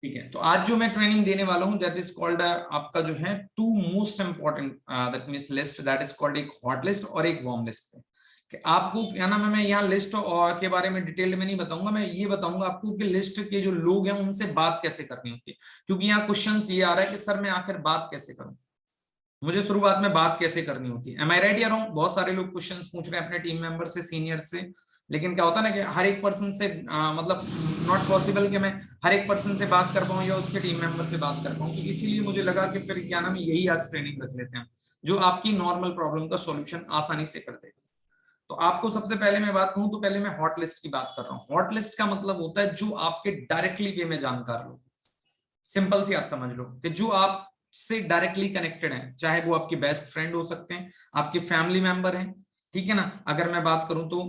ठीक है, तो आज जो मैं ट्रेनिंग देने वाला हूँ दैट इज कॉल्ड आपका जो है two most important that means list, that is called एक हॉट लिस्ट और एक वार्म लिस्ट। कि आपको क्या नाम है, मैं यहाँ लिस्ट और के बारे में डिटेल में नहीं बताऊंगा, मैं ये बताऊंगा आपको कि लिस्ट के जो लोग हैं उनसे बात कैसे करनी होती है। क्योंकि यहाँ क्वेश्चंस ये आ रहा है कि सर मैं आखिर बात कैसे करूं, मुझे शुरुआत में बात कैसे करनी होती है। एम आई राइट या रॉन्ग? बहुत सारे लोग क्वेश्चंस पूछ रहे हैं अपने टीम मेंबर से, सीनियर से, लेकिन क्या होता है ना कि हर एक पर्सन से मतलब नॉट पॉसिबल कि मैं हर एक पर्सन से बात कर पाऊं या उसके टीम मेंबर से बात कर पाऊं। तो इसीलिए मुझे लगा कि फिर क्या नाम है, यही आज ट्रेनिंग रख लेते हैं जो आपकी नॉर्मल प्रॉब्लम का सॉल्यूशन आसानी से कर देगा। तो आपको सबसे पहले मैं बात कहूं तो पहले मैं हॉट लिस्ट की बात कर रहा हूं। हॉट लिस्ट का मतलब होता है जो आपके डायरेक्टली वे में जानकार लोग, सिंपल सी आप समझ लो कि जो आप से डायरेक्टली कनेक्टेड है, चाहे वो आपके बेस्ट फ्रेंड हो सकते हैं, आपके फैमिली मेंबर हैं, ठीक है ना। अगर मैं बात करूं तो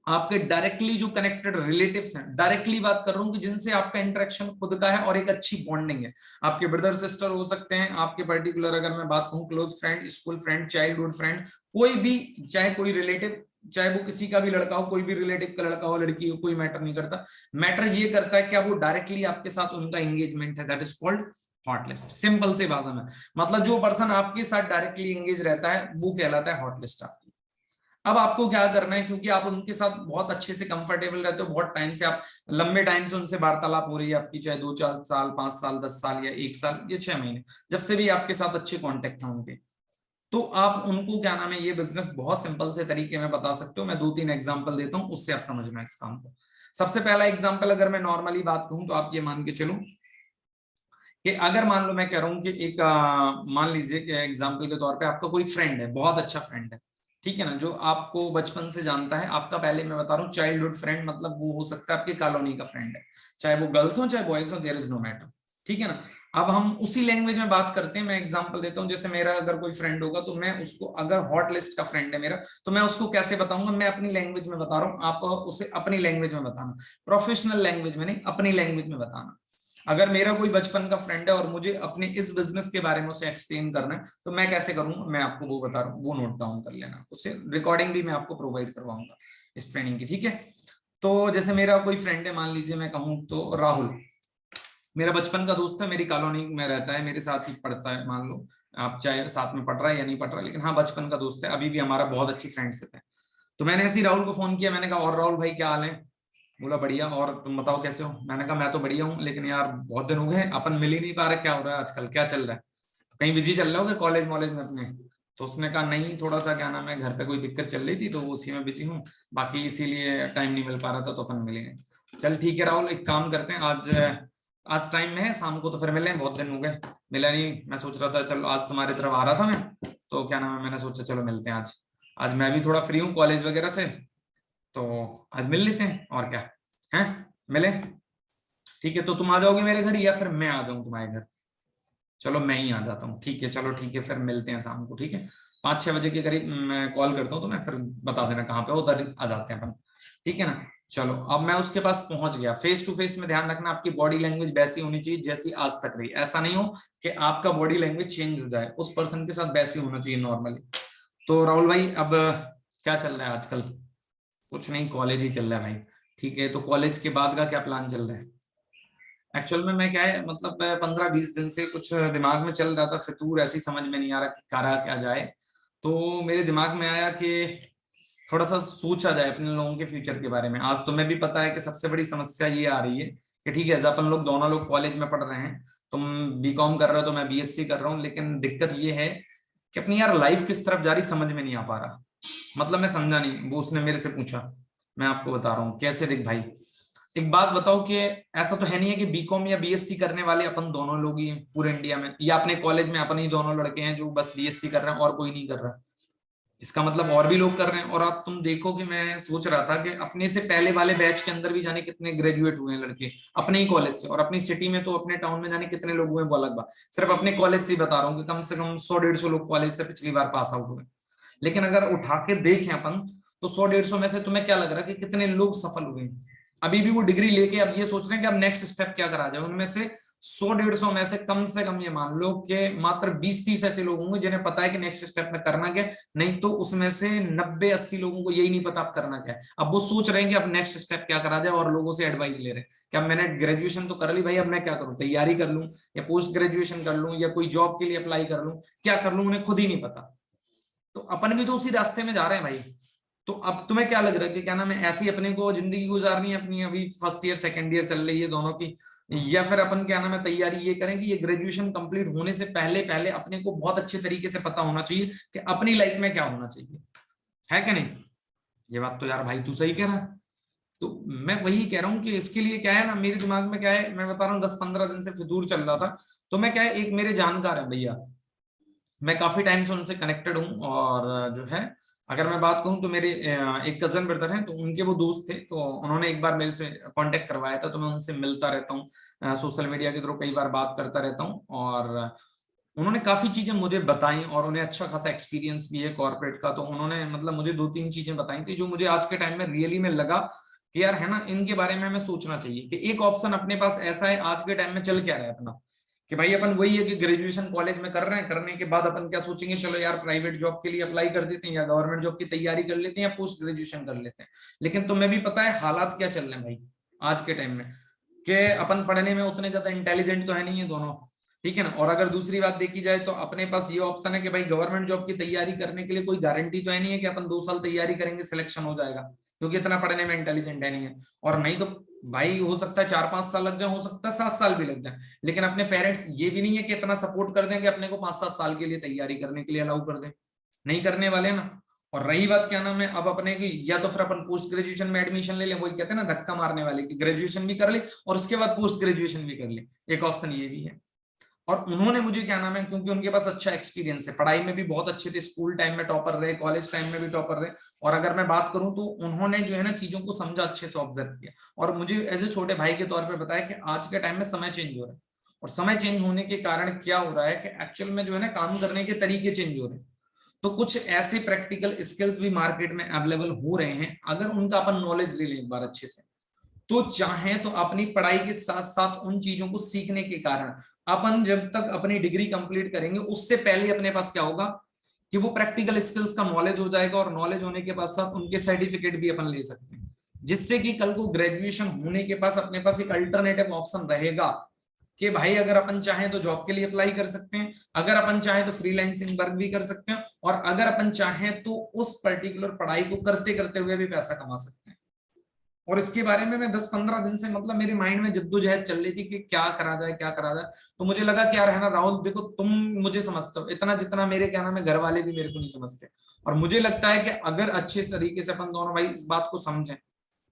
आपके डायरेक्टली जो कनेक्टेड रिलेटिव्स हैं, डायरेक्टली बात कर रहा हूं कि जिनसे आपका इंटरेक्शन खुद का है और एक अच्छी बॉन्डिंग है। आपके ब्रदर सिस्टर हो सकते हैं, आपके पर्टिकुलर अगर मैं बात कहूं close friend, school friend, childhood friend, कोई भी, चाहे कोई रिलेटिव, चाहे वो किसी का भी लड़का हो, कोई भी रिलेटिव का लड़का हो, लड़की हो, कोई मैटर नहीं करता। मैटर ये करता है क्या वो डायरेक्टली आपके साथ उनका एंगेजमेंट है, that is called hot list. Simple से बात है, मतलब जो पर्सन आपके साथ डायरेक्टली एंगेज रहता है वो कहलाता है हॉट लिस्ट आपकी। अब आपको क्या करना है, क्योंकि आप उनके साथ बहुत अच्छे से कंफर्टेबल रहते हो, बहुत टाइम से आप लंबे टाइम से उनसे वार्तालाप हो रही है आपकी, चाहे 2-4 साल, 5 साल, 10 साल या 1 साल या 6 महीने, जब से भी आपके साथ अच्छे कॉन्टेक्ट हैं उनके, तो आप उनको क्या नाम है, ये बिजनेस बहुत सिंपल से तरीके में बता सकते हो। मैं 2-3 एग्जांपल देता हूं, उससे आप समझना इस काम को। सबसे पहला एग्जांपल अगर मैं नॉर्मली बात कहूं तो आप ये मान के चलो कि अगर मान लो मैं कह रहा हूं कि एक मान लीजिए कि एग्जांपल के तौर पे आपका कोई फ्रेंड है, बहुत अच्छा फ्रेंड है, ठीक है ना, जो आपको बचपन से जानता है, आपका पहले मैं बता रहा हूँ चाइल्डहुड फ्रेंड, मतलब वो हो सकता है आपकी कॉलोनी का फ्रेंड है, चाहे वो गर्ल्स हो चाहे बॉयज हो, देयर इज नो मैटर, ठीक है ना। अब हम उसी लैंग्वेज में बात करते हैं। मैं एग्जांपल देता हूँ, जैसे मेरा अगर कोई फ्रेंड होगा तो मैं उसको, अगर हॉट लिस्ट का फ्रेंड है मेरा, तो मैं उसको कैसे बताऊंगा, मैं अपनी लैंग्वेज में बता रहा हूँ, आप उसे अपनी लैंग्वेज में बताना, प्रोफेशनल लैंग्वेज में नहीं, अपनी लैंग्वेज में बताना। अगर मेरा कोई बचपन का फ्रेंड है और मुझे अपने इस बिजनेस के बारे में उसे एक्सप्लेन करना है, तो मैं कैसे करूंगा, मैं आपको वो बता रहा हूँ, वो नोट डाउन कर लेना, उसे रिकॉर्डिंग भी मैं आपको प्रोवाइड करवाऊंगा इस ट्रेनिंग की, ठीक है। तो जैसे मेरा कोई फ्रेंड है, मान लीजिए मैं कहूँ तो राहुल, मेरा बचपन का दोस्त है, मेरी कॉलोनी में रहता है, मेरे साथ ही पढ़ता है, मान लो आप चाहे साथ में पढ़ रहा है या नहीं पढ़ रहा, लेकिन हाँ बचपन का दोस्त है, अभी भी हमारा बहुत अच्छी फ्रेंडशिप है। तो मैंने ऐसे ही राहुल को फोन किया, मैंने कहा और राहुल भाई क्या हाल है? बोला बढ़िया, और तुम बताओ कैसे हो? मैंने कहा मैं तो बढ़िया हूँ, लेकिन यार बहुत दिन हो गए अपन मिल ही नहीं पा रहे, क्या हो रहा है आजकल, क्या चल रहा है? तो कहीं बिजी चल रहे हो क्या कॉलेज वॉलेज में अपने? तो उसने कहा नहीं, थोड़ा सा क्या नाम है, घर पे कोई दिक्कत चल रही थी तो उसी में बिजी हूँ, बाकी इसीलिए टाइम नहीं मिल पा रहा था, तो अपन मिलेंगे। चल ठीक है राहुल, एक काम करते हैं, आज आज टाइम में है शाम को, तो फिर मिले, बहुत दिन हो गए मिला नहीं। मैं सोच रहा था चलो आज तुम्हारी तरफ आ रहा था मैं, तो क्या नाम है, मैंने सोचा चलो मिलते हैं आज, आज मैं भी थोड़ा फ्री हूँ कॉलेज वगैरह से, तो आज मिल लेते हैं और क्या है, मिले। ठीक है, तो तुम आ जाओगे मेरे घर या फिर मैं आ जाऊं तुम्हारे घर? चलो मैं ही आ जाता हूँ, ठीक है, चलो ठीक है, फिर मिलते हैं शाम को, ठीक है। 5-6 बजे के करीब मैं कॉल करता हूँ, तो मैं फिर बता देना कहाँ पे हो, उधर आ जाते हैं अपन, ठीक है ना। चलो अब मैं उसके पास पहुंच गया, फेस टू फेस में ध्यान रखना आपकी बॉडी लैंग्वेज वैसी होनी चाहिए जैसी आज तक रही, ऐसा नहीं हो कि आपका बॉडी लैंग्वेज चेंज हो जाए, उस पर्सन के साथ वैसी होना चाहिए नॉर्मली। तो राहुल भाई अब क्या चल रहा है आजकल? कुछ नहीं, कॉलेज ही चल रहा है भाई। ठीक है, तो कॉलेज के बाद का क्या प्लान चल रहा है? एक्चुअल में मैं क्या है, मतलब 15-20 दिन से कुछ दिमाग में चल रहा था, फितूर ऐसी समझ में नहीं आ रहा कि करा क्या जाए। तो मेरे दिमाग में आया कि थोड़ा सा सोचा जाए अपने लोगों के फ्यूचर के बारे में। आज तुम्हें भी पता है कि सबसे बड़ी समस्या ये आ रही है कि ठीक है, अपन लोग दोनों लोग कॉलेज में पढ़ रहे हैं, तुम बीकॉम कर रहे हो तो मैं बीएससी कर रहा हूँ, लेकिन दिक्कत ये है कि अपनी यार लाइफ किस तरफ जा रही समझ में नहीं आ पा रहा। मतलब मैं समझा नहीं, वो उसने मेरे से पूछा, मैं आपको बता रहा हूँ कैसे। देख भाई, एक बात बताओ कि ऐसा तो है नहीं है कि बीकॉम या बीएससी करने वाले अपन दोनों लोग ही हैं पूरे इंडिया में, या अपने कॉलेज में अपन ही दोनों लड़के हैं जो बस बीएससी कर रहे हैं और कोई नहीं कर रहा। इसका मतलब और भी लोग कर रहे हैं। और आप तुम देखो कि मैं सोच रहा था कि अपने से पहले वाले बैच के अंदर भी जाने कितने ग्रेजुएट हुए हैं लड़के अपने ही कॉलेज से, और अपनी सिटी में तो अपने टाउन में जाने कितने लोग हुए हैं वो अलग बात। सिर्फ अपने कॉलेज से ही बता रहा हूँ कि कम से कम 100-150 लोग कॉलेज से पिछली बार पास आउट हुए। लेकिन अगर उठा के देखें अपन, तो 100-150 में से तुम्हें क्या लग रहा है कि कितने लोग सफल हुए? अभी भी वो डिग्री लेके अब ये सोच रहे हैं कि अब नेक्स्ट स्टेप क्या करा जाए। उनमें से 100-150 में से कम ये मान लो कि मात्र 20-30 ऐसे लोग होंगे जिन्हें पता है कि नेक्स्ट स्टेप में करना क्या है, नहीं तो उसमें से 90-80 लोगों को यही नहीं पता अब करना क्या है। अब वो सोच रहे हैं कि अब नेक्स्ट स्टेप क्या करा जाए और लोगों से एडवाइस ले रहे हैं कि अब मैंने ग्रेजुएशन तो कर ली भाई, अब मैं क्या करूं, तैयारी कर लूं या पोस्ट ग्रेजुएशन कर लूं या कोई जॉब के लिए अप्लाई कर लूं, क्या कर लूं, उन्हें खुद ही नहीं पता। तो अपन भी तो उसी रास्ते में जा रहे हैं भाई। तो अब तुम्हें क्या लग रहा है कि क्या नाम है, ऐसी अपने को जिंदगी गुजारनी है अपनी, अभी फर्स्ट ईयर सेकंड ईयर चल रही है दोनों की, या फिर अपन क्या नाम है तैयारी ये करें कि ये ग्रेजुएशन कंप्लीट होने से पहले पहले अपने को बहुत अच्छे तरीके से पता होना चाहिए कि अपनी लाइफ में क्या होना चाहिए, है कि नहीं? ये बात तो यार भाई तू सही कह रहा है। तो मैं वही कह रहा हूँ कि इसके लिए क्या है ना, मेरे दिमाग में क्या है, मैं बता रहा हूँ 10-15 दिन से फितूर चल रहा था। तो मैं क्या है, एक मेरे जानकार है भैया, मैं काफी टाइम से उनसे कनेक्टेड हूँ, और जो है अगर मैं बात कहूँ तो मेरे एक कजन ब्रदर हैं, तो उनके वो दोस्त थे, तो उन्होंने एक बार मेरे से कांटेक्ट करवाया था, तो मैं उनसे मिलता रहता हूँ सोशल मीडिया के थ्रू, कई बार बात करता रहता हूँ। और उन्होंने काफी चीजें मुझे बताई और उन्हें अच्छा खासा एक्सपीरियंस भी है कॉर्पोरेट का, तो उन्होंने मतलब मुझे 2-3 चीजें बताई थी जो मुझे आज के टाइम में रियली में लगा कि यार है ना, इनके बारे में हमें सोचना चाहिए कि एक ऑप्शन अपने पास ऐसा है आज के टाइम में चल क्या रहा है अपना, कि भाई अपन वही है कि ग्रेजुएशन कॉलेज में कर रहे हैं, करने के बाद अपन क्या सोचेंगे, चलो यार प्राइवेट जॉब के लिए अप्लाई कर देते हैं या गवर्नमेंट जॉब की तैयारी कर लेते हैं या पोस्ट ग्रेजुएशन कर लेते हैं। लेकिन तुम्हें भी पता है हालात क्या चल रहे हैं भाई आज के टाइम में, कि अपन पढ़ने में उतने ज्यादा इंटेलिजेंट तो है नहीं है दोनों, ठीक है ना। और अगर दूसरी बात देखी जाए तो अपने पास ये ऑप्शन है कि भाई गवर्नमेंट जॉब की तैयारी करने के लिए कोई गारंटी तो है नहीं है कि अपन 2 साल तैयारी करेंगे सिलेक्शन हो जाएगा, क्योंकि इतना पढ़ने में इंटेलिजेंट है नहीं है। और नहीं तो भाई हो सकता है 4-5 साल लग जाए, हो सकता है 7 साल भी लग जाए, लेकिन अपने पेरेंट्स ये भी नहीं है कि इतना सपोर्ट कर दें कि अपने को 5-7 साल के लिए तैयारी करने के लिए अलाउ कर दें, नहीं करने वाले ना। और रही बात क्या नाम है, अब अपने की या तो फिर अपन पोस्ट ग्रेजुएशन में एडमिशन ले लें, वही कहते हैं ना धक्का मारने वाले, कि ग्रेजुएशन भी कर ले और उसके बाद पोस्ट ग्रेजुएशन भी कर ले, एक ऑप्शन ये भी है। और उन्होंने मुझे क्या नाम है, क्योंकि उनके पास अच्छा एक्सपीरियंस है, पढ़ाई में भी बहुत अच्छे थे, स्कूल टाइम में टॉपर रहे, कॉलेज टाइम में भी टॉपर रहे, और अगर मैं बात करूं तो उन्होंने जो है ना चीजों को समझा, अच्छे से ऑब्जर्व किया, और मुझे एज ए छोटे भाई के तौर पर बताया कि आज के टाइम में समय चेंज हो रहा है, और समय चेंज होने के कारण क्या हो रहा है कि एक्चुअल में जो है ना काम करने के तरीके चेंज हो रहे हैं। तो कुछ ऐसे प्रैक्टिकल स्किल्स भी मार्केट में अवेलेबल हो रहे हैं, अगर उनका अपन नॉलेज ले लें एक बार अच्छे से, तो चाहे तो अपनी पढ़ाई के साथ साथ उन चीजों को सीखने के कारण अपन जब तक अपनी डिग्री कंप्लीट करेंगे उससे पहले अपने पास क्या होगा कि वो प्रैक्टिकल स्किल्स का नॉलेज हो जाएगा, और नॉलेज होने के बाद साथ उनके सर्टिफिकेट भी अपन ले सकते हैं, जिससे कि कल को ग्रेजुएशन होने के पास अपने पास एक अल्टरनेटिव ऑप्शन रहेगा कि भाई अगर अपन चाहें तो जॉब के लिए अप्लाई कर सकते हैं, अगर अपन चाहें तो फ्रीलांसिंग वर्क भी कर सकते हैं, और अगर अपन चाहें तो उस पर्टिकुलर पढ़ाई को करते करते हुए भी पैसा कमा सकते हैं। और इसके बारे में मैं 10-15 दिन से मतलब मेरे माइंड में जद्दोजहद चल रही थी कि क्या करा जाए क्या करा जाए। तो मुझे लगा कि यार है ना राहुल, देखो तुम मुझे समझते हो इतना जितना मेरे क्या नाम है घर वाले भी मेरे को नहीं समझते, और मुझे लगता है कि अगर अच्छे तरीके से अपन दोनों भाई इस बात को समझें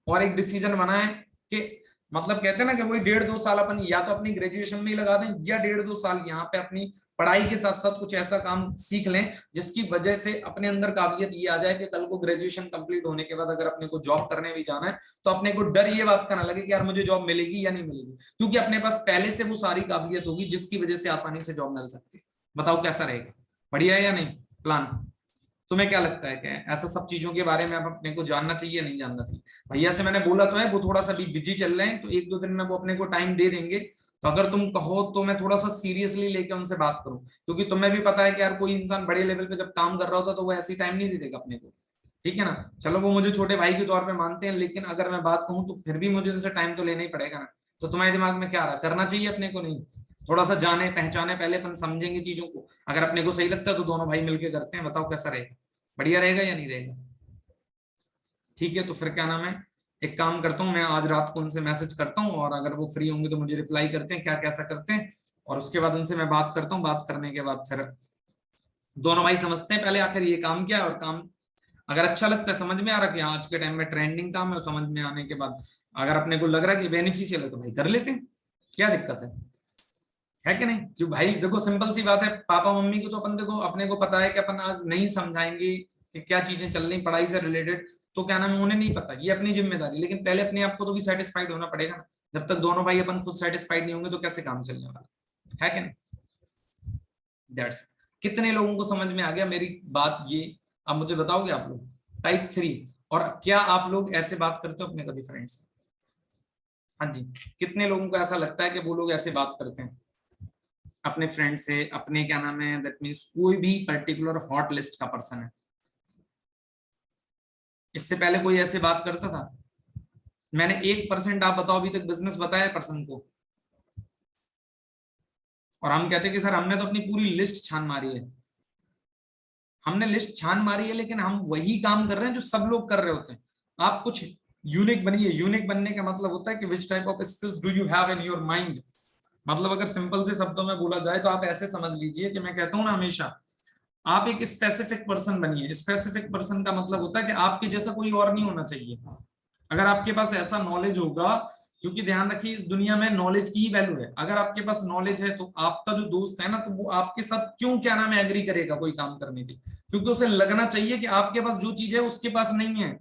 और एक डिसीजन बनाए कि मतलब कहते हैं ना कि वही 1.5-2 साल अपन या तो अपनी ग्रेजुएशन में ही लगा दें, या 1.5-2 साल यहाँ पे अपनी पढ़ाई के साथ साथ कुछ ऐसा काम सीख लें जिसकी वजह से अपने अंदर काबिलियत ये आ जाए कि कल को ग्रेजुएशन कंप्लीट होने के बाद अगर अपने को जॉब करने भी जाना है तो अपने को डर ये बात का ना लगे कि यार मुझे जॉब मिलेगी या नहीं मिलेगी, क्योंकि अपने पास पहले से वो सारी काबिलियत होगी जिसकी वजह से आसानी से जॉब मिल सकती है। बताओ कैसा रहेगा, बढ़िया है या नहीं प्लान? तुम्हें क्या लगता है कि ऐसा सब चीजों के बारे में अब अपने को जानना चाहिए नहीं जानना चाहिए? भैया से मैंने बोला तो है, वो थोड़ा सा भी बिजी चल रहे हैं, तो 1-2 दिन में वो अपने को टाइम दे देंगे। तो अगर तुम कहो तो मैं थोड़ा सा सीरियसली लेके उनसे बात करूं, क्योंकि तुम्हें भी पता है कि यार कोई इंसान बड़े लेवल पे जब काम कर रहा होता तो वो ऐसी टाइम नहीं दे देगा अपने को, ठीक है ना। चलो वो मुझे छोटे भाई के तौर पे मानते हैं, लेकिन अगर मैं बात कहूँ तो फिर भी मुझे उनसे टाइम तो लेना ही पड़ेगा ना। तो तुम्हारे दिमाग में क्या आ रहा, करना चाहिए अपने को नहीं? थोड़ा सा जाने पहचाने, पहले अपन समझेंगे चीजों को, अगर अपने को सही लगता है तो दोनों भाई मिलके करते हैं, बताओ कैसा रहेगा, बढ़िया रहेगा या नहीं रहेगा? ठीक है, तो फिर क्या नाम है, एक काम करता हूँ मैं आज रात को उनसे मैसेज करता हूँ, और अगर वो फ्री होंगे तो मुझे रिप्लाई करते हैं क्या कैसा करते हैं, और उसके बाद उनसे मैं बात करता हूँ, बात करने के बाद फिर दोनों भाई समझते हैं पहले आखिर ये काम क्या है, और काम अगर अच्छा लगता है, समझ में आ रहा है कि आज के टाइम में ट्रेंडिंग काम है, समझ में आने के बाद अगर अपने को लग रहा है कि बेनिफिशियल है तो भाई कर लेते हैं, क्या दिक्कत है कि नहीं? क्यों भाई देखो सिंपल सी बात है, पापा मम्मी को तो अपन देखो अपने को पता है कि अपन आज नहीं समझाएंगे कि क्या चीजें चल रही पढ़ाई से रिलेटेड, तो क्या नाम है उन्हें नहीं पता, ये अपनी जिम्मेदारी, लेकिन पहले अपने आप को तो भी सेटिस्फाइड होना पड़ेगा ना। जब तक दोनों भाई अपन खुद सेटिस्फाइड नहीं होंगे तो कैसे काम चलने वाला है कि नहीं? दैट्स कितने लोगों को समझ में आ गया मेरी बात ये? अब मुझे बताओगे आप लोग टाइप 3, और क्या आप लोग ऐसे बात करते हो अपने कभी फ्रेंड्स? हाँ जी, कितने लोगों को ऐसा लगता है कि वो लोग ऐसे बात करते हैं अपने फ्रेंड से, अपने क्या नाम है, दैट मीन्स कोई भी पर्टिकुलर हॉट लिस्ट का पर्सन है, इससे पहले कोई ऐसे बात करता था? मैंने 1% आप बताओ अभी तक बिजनेस बताया पर्सन को, और हम कहते हैं कि सर हमने तो अपनी पूरी लिस्ट छान मारी है। हमने लिस्ट छान मारी है, लेकिन हम वही काम कर रहे हैं जो सब लोग कर रहे होते हैं। आप कुछ यूनिक बनिए। यूनिक बनने का मतलब होता है कि विच type of skills do you have in your mind. मतलब अगर सिंपल से शब्दों में बोला जाए तो आप ऐसे समझ लीजिए कि मैं कहता हूं ना हमेशा, आप एक स्पेसिफिक पर्सन बनिए। स्पेसिफिक पर्सन का मतलब होता है कि आपके जैसा कोई और नहीं होना चाहिए। अगर आपके पास ऐसा नॉलेज होगा, क्योंकि ध्यान रखिए इस दुनिया में नॉलेज की ही वैल्यू है। अगर आपके पास नॉलेज है तो आपका जो दोस्त है ना, तो वो आपके साथ क्यों क्या नाम है एग्री करेगा कोई काम करने के, क्योंकि उसे लगना चाहिए कि आपके पास जो चीज है उसके पास नहीं है।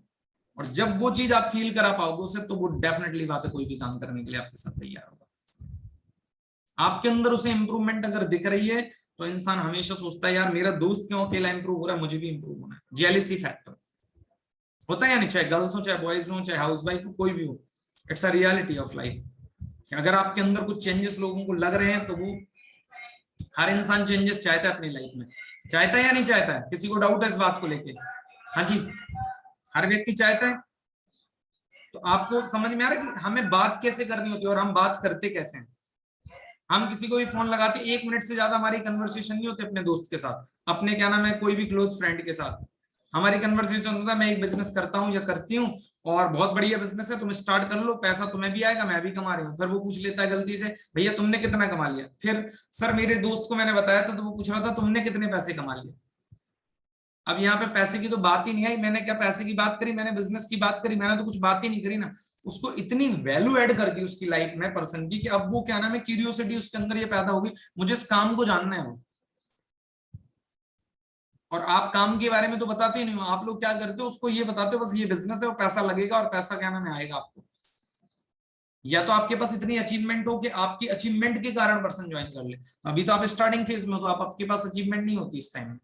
और जब वो चीज आप फील करा पाओगे उसे, तो वो डेफिनेटली बात है कोई भी काम करने के लिए आपके साथ तैयार होगा। आपके अंदर उसे इंप्रूवमेंट अगर दिख रही है, तो इंसान हमेशा सोचता है यार मेरा दोस्त क्यों अकेला इंप्रूव हो रहा है, मुझे भी इंप्रूव होना है। जेलिसी फैक्टर होता है, यानी चाहे गर्ल्स हो, चाहे बॉयज हो, चाहे हाउस वाइफ हो, कोई भी हो। It's a reality of life. अगर आपके अंदर कुछ चेंजेस लोगों को लग रहे हैं, तो वो, हर इंसान चेंजेस चाहता है अपनी लाइफ में। चाहता है या नहीं चाहता है? किसी को डाउट है इस बात को लेके? हाँ जी, हर व्यक्ति चाहता है। तो आपको समझ में आ रहा है कि हमें बात कैसे करनी होती है और हम बात करते कैसे हैं। हम किसी को भी फोन लगाते 1 मिनट से ज्यादा हमारी कन्वर्सेशन नहीं होती अपने दोस्त के साथ, अपने क्या नाम है कोई भी क्लोज फ्रेंड के साथ। हमारी कन्वर्सेशन होता है मैं एक बिजनेस करता हूँ या करती हूँ, और बहुत बढ़िया बिजनेस है, तुम स्टार्ट कर लो, पैसा तुम्हें भी आएगा, मैं भी कमा रही हूँ। फिर वो पूछ लेता है गलती से, भैया तुमने कितना कमा लिया? फिर सर मेरे दोस्त को मैंने बताया था तो वो पूछ रहा था तुमने कितने पैसे कमा लिए। अब यहाँ पे पैसे की तो बात ही नहीं आई। मैंने क्या पैसे की बात करी? मैंने बिजनेस की बात करी, मैंने तो कुछ बात ही नहीं करी ना। उसको इतनी वैल्यू ऐड कर दी उसकी लाइफ में पर्सन की, कि अब वो क्या नाम है, क्यूरियोसिटी उसके अंदर ये पैदा होगी, मुझे इस काम को जानना है वो। और आप काम के बारे में तो बताते ही नहीं हो, आप लोग क्या करते हो, उसको ये बताते हो बस ये बिजनेस है और पैसा लगेगा, और पैसा क्या नाम है आएगा आपको। या तो आपके पास इतनी अचीवमेंट हो कि आपकी अचीवमेंट के कारण पर्सन ज्वाइन कर ले। तो अभी तो आप स्टार्टिंग फेज में हो, तो आपके पास अचीवमेंट नहीं होती इस टाइम।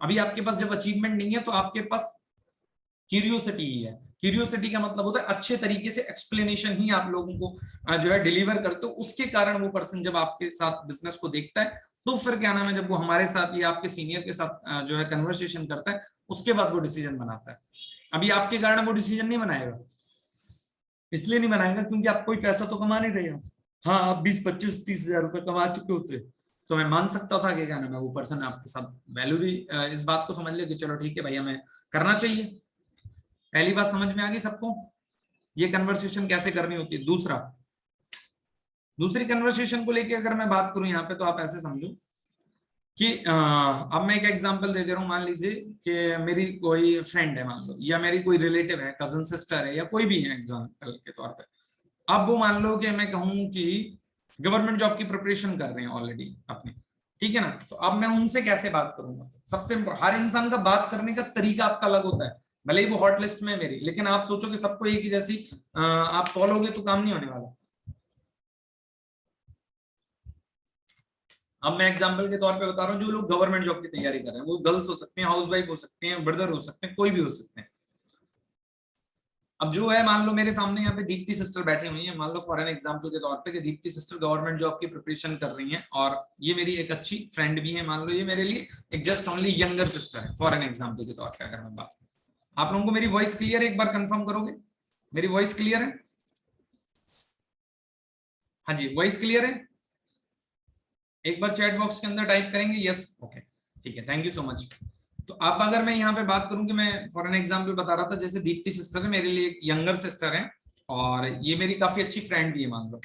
अभी आपके पास जब अचीवमेंट नहीं है, तो आपके पास क्यूरियोसिटी ही है। क्यूरियोसिटी का मतलब होता है अच्छे तरीके से एक्सप्लेनेशन ही आप लोगों को जो है डिलीवर करते हो। उसके कारण वो पर्सन जब आपके साथ बिजनेस को देखता है, तो फिर क्या नाम है, जब वो हमारे साथ या आपके सीनियर के साथ जो है कन्वर्सेशन करता है, उसके बाद वो डिसीजन बनाता है। अभी आपके कारण वो डिसीजन नहीं बनाएगा। इसलिए नहीं बनाएगा क्योंकि आप कोई पैसा तो कमा नहीं रहे यहाँ से। हाँ, आप 20, 25, 30 हजार रुपए कमा चुके होते, तो मैं मान सकता था कि क्या नाम है वो पर्सन आपके साथ वैल्यू भी इस बात को समझ ले कि चलो ठीक है भाई हमें करना चाहिए। पहली बात समझ में आ गई सबको, ये कन्वर्सेशन कैसे करनी होती है। दूसरी कन्वर्सेशन को लेके अगर मैं बात करूं यहाँ पे, तो आप ऐसे समझो कि अब मैं एक एग्जांपल दे दे रहा हूँ। मान लीजिए कि मेरी कोई फ्रेंड है मान लो, या मेरी कोई रिलेटिव है, कजन सिस्टर है, या कोई भी है एग्जांपल के तौर पे। अब वो मान लो कि मैं कहूँ कि गवर्नमेंट जॉब की प्रिपरेशन कर रहे हैं ऑलरेडी अपनी, ठीक है ना। तो अब मैं उनसे कैसे बात करूंगा? सबसे हर इंसान का बात करने का तरीका आपका अलग होता है। भले ही वो हॉट लिस्ट में है मेरी, लेकिन आप सोचो कि सबको एक ही जैसी आप तोलोगे तो काम नहीं होने वाला। अब मैं एग्जांपल के तौर पे बता रहा हूँ, जो लोग गवर्नमेंट जॉब की तैयारी कर रहे हैं, वो गर्ल्स हो सकते हैं, हाउस वाइफ हो सकते हैं, ब्रदर हो सकते हैं, कोई भी हो सकते हैं। अब जो है, मान लो मेरे सामने यहाँ पे दीप्ति सिस्टर बैठी हुई है, मान लो फॉर एन एग्जांपल के तौर पे कि दीप्ति सिस्टर गवर्नमेंट जॉब की प्रिपरेशन कर रही हैं, और ये मेरी एक अच्छी फ्रेंड भी है। मान लो ये मेरे लिए एक जस्ट ओनली यंगर सिस्टर है, फॉर एन एग्जांपल के तौर पे अगर मैं बात करूं। आप लोगों को मेरी वॉइस क्लियर है? एक बार कंफर्म करोगे मेरी वॉइस क्लियर है? हाँ जी, वॉइस क्लियर है? एक बार चैट बॉक्स के अंदर टाइप करेंगे यस। ओके, ठीक है, थैंक यू सो मच। तो अब अगर मैं यहाँ पे बात करूं कि मैं फॉर एन एग्जांपल बता रहा था, जैसे दीप्ति सिस्टर है मेरे लिए एक यंगर सिस्टर है, और ये मेरी काफी अच्छी फ्रेंड भी है मान लो,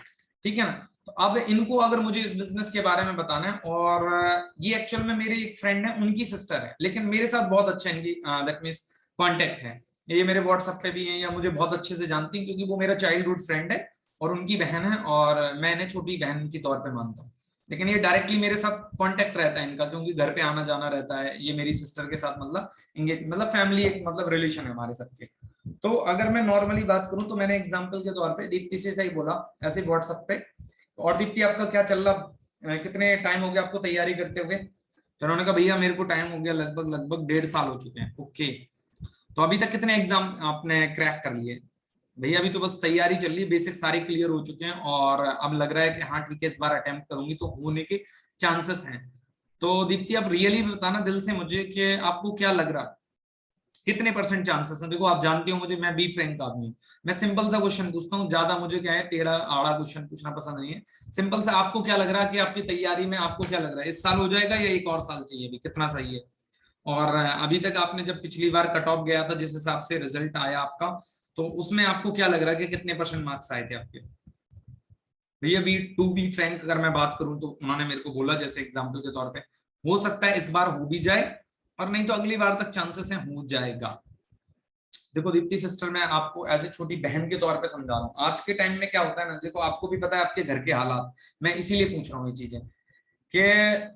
ठीक है ना। तो अब इनको अगर मुझे इस बिजनेस के बारे में बताना है, और ये एक्चुअल में मेरी एक फ्रेंड है, उनकी सिस्टर है, लेकिन मेरे साथ बहुत अच्छा इनकी दैट मीन्स कॉन्टेक्ट है। ये मेरे व्हाट्सएप पे भी है, या मुझे बहुत अच्छे से जानती है, क्योंकि वो मेरा चाइल्डहुड फ्रेंड है और उनकी बहन है, और मैं इन्हें छोटी बहन के तौर पर मानता हूँ। लेकिन ये डायरेक्टली मेरे साथ कांटेक्ट रहता है इनका, क्योंकि घर पे आना जाना रहता है। ये मेरी सिस्टर के साथ मतलब इंगेज, मतलब फैमिली एक मतलब रिलेशन है हमारे सबके। तो अगर मैं नॉर्मली बात करूं, तो मैंने एग्जांपल के तौर पे दीप्ति से सही बोला ऐसे व्हाट्सएप पे, और दीप्ति आपका क्या चल रहा, कितने टाइम हो गया आपको तैयारी करते हुए? तो उन्होंने कहा भैया मेरे को टाइम हो गया लगभग लगभग 1.5 साल हो चुके हैं। ओके, तो अभी तक कितने एग्जाम आपने क्रैक कर लिए? भैया अभी तो बस तैयारी चल रही है, बेसिक सारे क्लियर हो चुके हैं और अब लग रहा है कि हाँ ठीक है इस बार अटेम्प्ट करूंगी तो होने के चांसेस हैं। तो दीप्ति आप रियली बताना दिल से मुझे कि आपको क्या लग रहा है, कितने परसेंट चांसेस हैं? देखो आप जानते हो मुझे, मैं बी फ्रैंक आदमी हूँ, मैं सिंपल सा क्वेश्चन पूछता हूँ, ज्यादा मुझे क्या है टेढ़ा आड़ा क्वेश्चन पूछना पसंद नहीं है। सिंपल सा, आपको क्या लग रहा है कि आपकी तैयारी में आपको क्या लग रहा है, इस साल हो जाएगा या एक और साल चाहिए, भी कितना सही है? और अभी तक आपने जब पिछली बार कट ऑफ गया था जिस हिसाब से रिजल्ट आया आपका, तो उसमें आपको क्या लग रहा है कि कितने परसेंट मार्क्स आए थे आपके? भैया बी टू बी फ्रैंक अगर मैं बात करूं तो उन्होंने मेरे को बोला जैसे एग्जाम्पल के तौर पे, हो सकता है इस बार हो भी जाए और नहीं तो अगली बार तक चांसेस है हो जाएगा। देखो दीप्ति सिस्टर, मैं आपको एज ए छोटी बहन के तौर पे समझा रहा हूँ, आज के टाइम में क्या होता है ना, देखो आपको भी पता है आपके घर के हालात, मैं इसीलिए पूछ रहा हूँ ये चीजें कि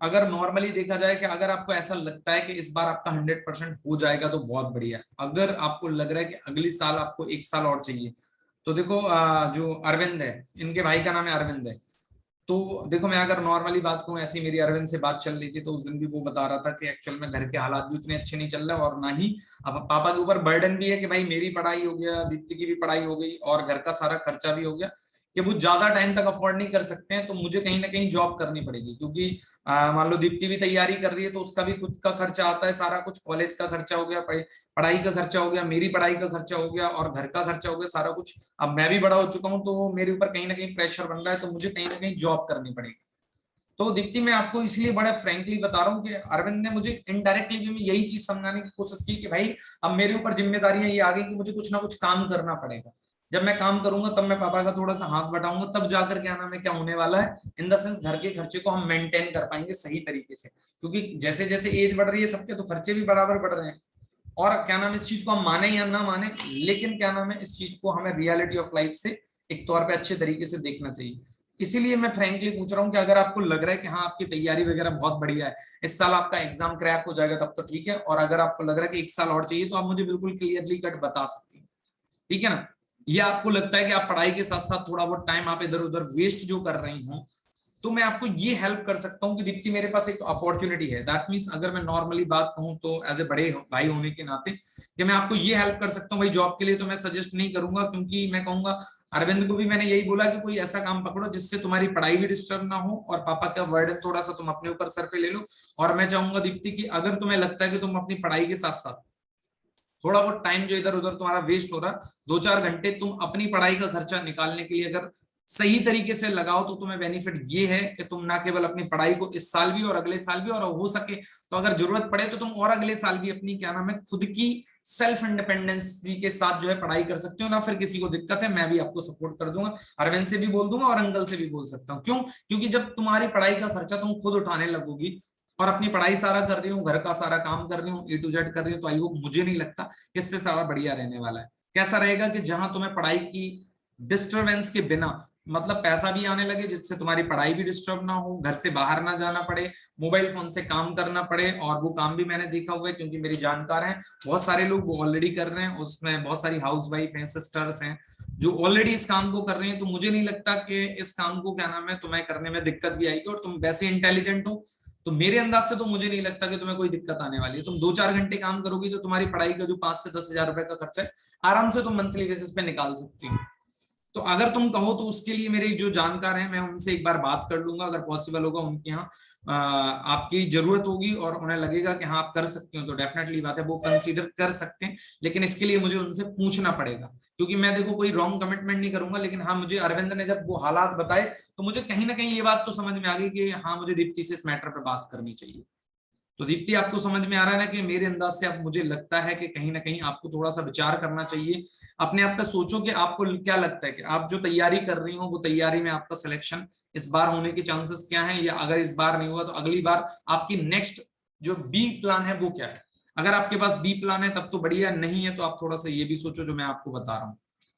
अगर नॉर्मली देखा जाए कि अगर आपको ऐसा लगता है कि इस बार आपका 100% हो जाएगा तो बहुत बढ़िया है। अगर आपको लग रहा है कि अगली साल आपको एक साल और चाहिए, तो देखो जो अरविंद है, इनके भाई का नाम है अरविंद है, तो देखो मैं अगर नॉर्मली बात कहूँ, ऐसी मेरी अरविंद से बात चल रही थी तो उस दिन भी वो बता रहा था कि एक्चुअल में घर के हालात भी उतने अच्छे नहीं चल रहे और ना ही अब पापा के ऊपर बर्डन भी है कि भाई मेरी पढ़ाई हो गया, दीप्ति की भी पढ़ाई हो गई और घर का सारा खर्चा भी हो गया, कि वो ज्यादा टाइम तक अफोर्ड नहीं कर सकते हैं, तो मुझे कहीं ना कहीं जॉब करनी पड़ेगी। क्योंकि मान लो दीप्ति भी तैयारी कर रही है तो उसका भी खुद का खर्चा आता है, सारा कुछ कॉलेज का खर्चा हो गया, पढ़ाई का खर्चा हो गया, मेरी पढ़ाई का खर्चा हो गया और घर का खर्चा हो गया, सारा कुछ। अब मैं भी बड़ा हो चुका हूँ तो मेरे ऊपर कहीं ना कहीं प्रेशर बन रहा है, तो मुझे कहीं ना कहीं जॉब करनी पड़ेगी। तो दीप्ति मैं आपको इसलिए बड़ा फ्रैंकली बता रहा हूँ कि अरविंद ने मुझे इनडायरेक्टली भी यही चीज समझाने की कोशिश की कि भाई अब मेरे ऊपर जिम्मेदारियां ये आ गई कि मुझे कुछ ना कुछ काम करना पड़ेगा, जब मैं काम करूंगा तब मैं पापा का थोड़ा सा हाथ बटाऊंगा, तब जाकर क्या नाम है क्या होने वाला है, इन द सेंस घर के खर्चे को हम मेंटेन कर पाएंगे सही तरीके से। क्योंकि जैसे जैसे एज बढ़ रही है सबके, तो खर्चे भी बराबर बढ़ रहे हैं। और क्या नाम है, इस चीज को हम माने या ना माने, लेकिन क्या नाम है इस चीज को हमें रियलिटी ऑफ लाइफ से एक तौर पे अच्छे तरीके से देखना चाहिए। इसीलिए मैं फ्रैंकली पूछ रहा हूँ कि अगर आपको लग रहा है कि हाँ आपकी तैयारी वगैरह बहुत बढ़िया है, इस साल आपका एग्जाम क्रैक हो जाएगा तब तो ठीक है, और अगर आपको लग रहा है कि एक साल और चाहिए तो आप मुझे बिल्कुल क्लियरली कट बता सकती हैं, ठीक है ना? ये आपको लगता है कि आप पढ़ाई के साथ साथ थोड़ा बहुत टाइम आप इधर उधर वेस्ट जो कर रही हो, तो मैं आपको ये हेल्प कर सकता हूँ कि दीप्ति मेरे पास एक अपॉर्चुनिटी है। दैट मीन्स अगर मैं नॉर्मली बात कहूँ तो एज ए बड़े भाई होने के नाते कि मैं आपको ये हेल्प कर सकता हूँ भाई। जॉब के लिए तो मैं सजेस्ट नहीं करूंगा, क्योंकि मैं कहूंगा, अरविंद को भी मैंने यही बोला कि कोई ऐसा काम पकड़ो जिससे तुम्हारी पढ़ाई भी डिस्टर्ब ना हो और पापा का बर्डन थोड़ा सा तुम अपने ऊपर सर पे ले लो। और मैं चाहूंगा दीप्ति की अगर तुम्हें लगता है कि तुम अपनी पढ़ाई के साथ साथ थोड़ा बहुत टाइम जो इधर उधर तुम्हारा वेस्ट हो रहा, 2-4 घंटे तुम अपनी पढ़ाई का खर्चा निकालने के लिए अगर सही तरीके से लगाओ, तो तुम्हें बेनिफिट ये है कि तुम ना केवल अपनी पढ़ाई को इस साल भी और अगले साल भी, और हो सके तो अगर जरूरत पड़े तो तुम और अगले साल भी अपनी क्या नाम है खुद की सेल्फ इंडिपेंडेंस के साथ जो है पढ़ाई कर सकते हो ना। फिर किसी को दिक्कत है मैं भी आपको सपोर्ट कर दूंगा, अरविंद से भी बोल दूंगा और अंकल से भी बोल सकता हूँ। क्यों? क्योंकि जब तुम्हारी पढ़ाई का खर्चा तुम खुद उठाने लगोगी और अपनी पढ़ाई सारा कर रही हूँ, घर का सारा काम कर रही हूँ, ए टू जेड कर रही हूँ, तो आई होप मुझे नहीं लगता कि इससे सारा बढ़िया रहने वाला है। कैसा रहेगा कि जहां तुम्हें पढ़ाई की डिस्टरबेंस के बिना मतलब पैसा भी आने लगे, जिससे तुम्हारी पढ़ाई भी डिस्टर्ब ना हो, घर से बाहर ना जाना पड़े, मोबाइल फोन से काम करना पड़े। और वो काम भी मैंने देखा हुआ है क्योंकि मेरी जानकार हैं, बहुत सारे लोग वो ऑलरेडी कर रहे हैं, उसमें बहुत सारी हाउस वाइफ हैं, सिस्टर्स हैं जो ऑलरेडी इस काम को कर रहे हैं। तो मुझे नहीं लगता कि इस काम को क्या नाम है तुम्हें करने में दिक्कत भी आएगी, और तुम वैसे इंटेलिजेंट हो, तो मेरे अंदाज से तो मुझे नहीं लगता कि तुम्हें कोई दिक्कत आने वाली है। तुम 2-4 घंटे काम करोगी तो तुम्हारी पढ़ाई का जो 5 से 10 हजार रुपए का खर्चा है आराम से तुम मंथली बेसिस पे निकाल सकती हो। तो अगर तुम कहो तो उसके लिए मेरे जो जानकार हैं मैं उनसे एक बार बात कर लूंगा, अगर पॉसिबल होगा उनके यहाँ आपकी जरूरत होगी और उन्हें लगेगा कि हाँ आप कर सकते हो, तो डेफिनेटली बात है वो कंसीडर कर सकते हैं। लेकिन इसके लिए मुझे उनसे पूछना पड़ेगा, क्योंकि मैं देखो कोई रॉन्ग कमिटमेंट नहीं करूंगा। लेकिन हाँ मुझे अरविंद ने जब वो हालात बताए तो मुझे कहीं ना कहीं ये बात तो समझ में आ गई कि हाँ मुझे दीप्ति से इस मैटर पर बात करनी चाहिए। तो दीप्ति आपको समझ में आ रहा है ना कि मेरे अंदाज से अब मुझे लगता है कि कहीं ना कहीं आपको थोड़ा सा विचार करना चाहिए अपने आप पे। सोचो कि आपको क्या लगता है कि आप जो तैयारी कर रही हो वो तैयारी में आपका सिलेक्शन इस बार होने के चांसेस क्या हैं, या अगर इस बार नहीं हुआ तो अगली बार आपकी नेक्स्ट जो बी प्लान है वो क्या है। अगर आपके पास बी प्लान है तब तो बढ़िया, नहीं है तो आप थोड़ा सा ये भी सोचो जो मैं आपको बता रहा हूँ।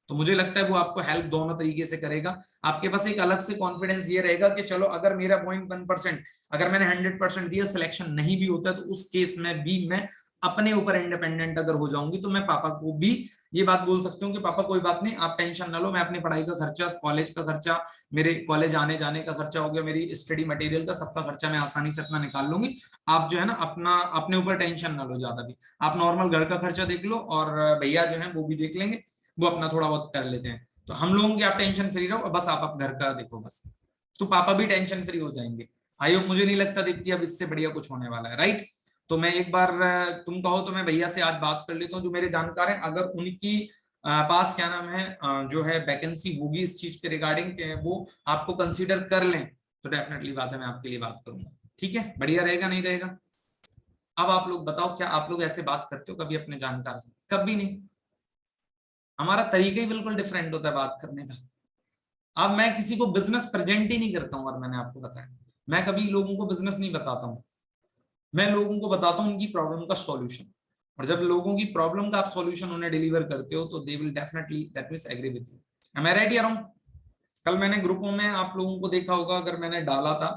तो मुझे लगता है वो आपको हेल्प दोनों तरीके से करेगा। आपके पास एक अलग से कॉन्फिडेंस ये रहेगा कि चलो अगर मेरा 0.1%, अगर मैंने 100% दिया, सिलेक्शन नहीं भी होता तो उस केस में भी मैं अपने ऊपर इंडिपेंडेंट अगर हो जाऊंगी तो मैं पापा को भी ये बात बोल सकती हूँ कि पापा कोई बात नहीं, आप टेंशन ना लो, मैं अपनी पढ़ाई का खर्चा, कॉलेज का खर्चा, मेरे कॉलेज आने जाने का खर्चा हो गया, मेरी स्टडी मटेरियल का सबका खर्चा मैं आसानी से अपना निकाल लूंगी। आप जो है ना अपना अपने ऊपर टेंशन ना लो ज्यादा भी, आप नॉर्मल घर का खर्चा देख लो और भैया जो है वो भी देख लेंगे। वो अपना थोड़ा बहुत कर लेते हैं। तो हम लोगों की आप टेंशन फ्री रहो, बस आप घर का देखो बस, तो पापा भी टेंशन फ्री हो जाएंगे। आई होप, मुझे नहीं लगता दीप्ति अब इससे बढ़िया कुछ होने वाला है, राइट। तो मैं एक बार तुम कहो तो मैं भैया से आज बात कर लेता हूँ, जो मेरे जानकार हैं, अगर उनकी पास क्या नाम है जो है वैकेंसी होगी इस चीज के रिगार्डिंग, वो आपको कंसीडर कर लें, तो डेफिनेटली बात है, मैं आपके लिए बात करूंगा। ठीक है, बढ़िया रहेगा नहीं रहेगा। अब आप लोग बताओ, क्या आप लोग ऐसे बात करते हो कभी अपने जानकार से? कभी नहीं। हमारा तरीका ही बिल्कुल डिफरेंट होता है बात करने का। अब मैं किसी को बिजनेस प्रेजेंट ही नहीं करता हूँ, और मैंने आपको बताया मैं कभी लोगों को बिजनेस नहीं बताता हूँ, मैं लोगों को बताता हूँ उनकी प्रॉब्लम का सॉल्यूशन। और जब लोगों की प्रॉब्लम का आप सॉल्यूशन उन्हें डिलीवर करते हो तो they will definitely that means agree with you. Am I right या रॉन्ग? कल मैंने ग्रुपों में आप लोगों को देखा होगा, अगर मैंने डाला था,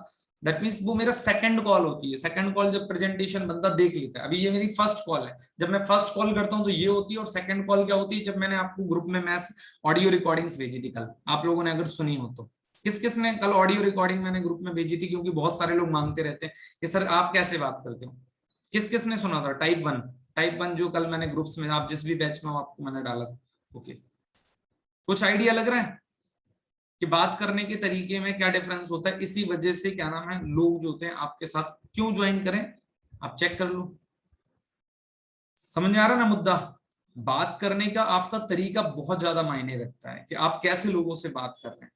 दैट मींस वो मेरा सेकंड कॉल होती है। सेकंड कॉल जब प्रेजेंटेशन बंदा देख लेता है, अभी ये मेरी फर्स्ट कॉल है, जब मैं फर्स्ट कॉल करता हूं तो ये होती है, और सेकंड कॉल क्या होती है, जब मैंने आपको ग्रुप में मैस ऑडियो रिकॉर्डिंग्स भेजी थी कल, आप लोगों ने अगर सुनी हो तो। किस किस ने कल ऑडियो रिकॉर्डिंग मैंने ग्रुप में भेजी थी, क्योंकि बहुत सारे लोग मांगते रहते हैं कि सर आप कैसे बात करते हो। किस किस ने सुना था? टाइप 1 जो कल मैंने ग्रुप्स में, आप जिस भी बैच में आपको मैंने डाला था। ओके, कुछ आइडिया लग रहा है कि बात करने के तरीके में क्या डिफरेंस होता है? इसी वजह से क्या नाम है लोग जो होते हैं आपके साथ क्यों ज्वाइन करें, आप चेक कर लो। समझ में आ रहा ना मुद्दा? बात करने का आपका तरीका बहुत ज्यादा मायने रखता है कि आप कैसे लोगों से बात कर रहे हैं।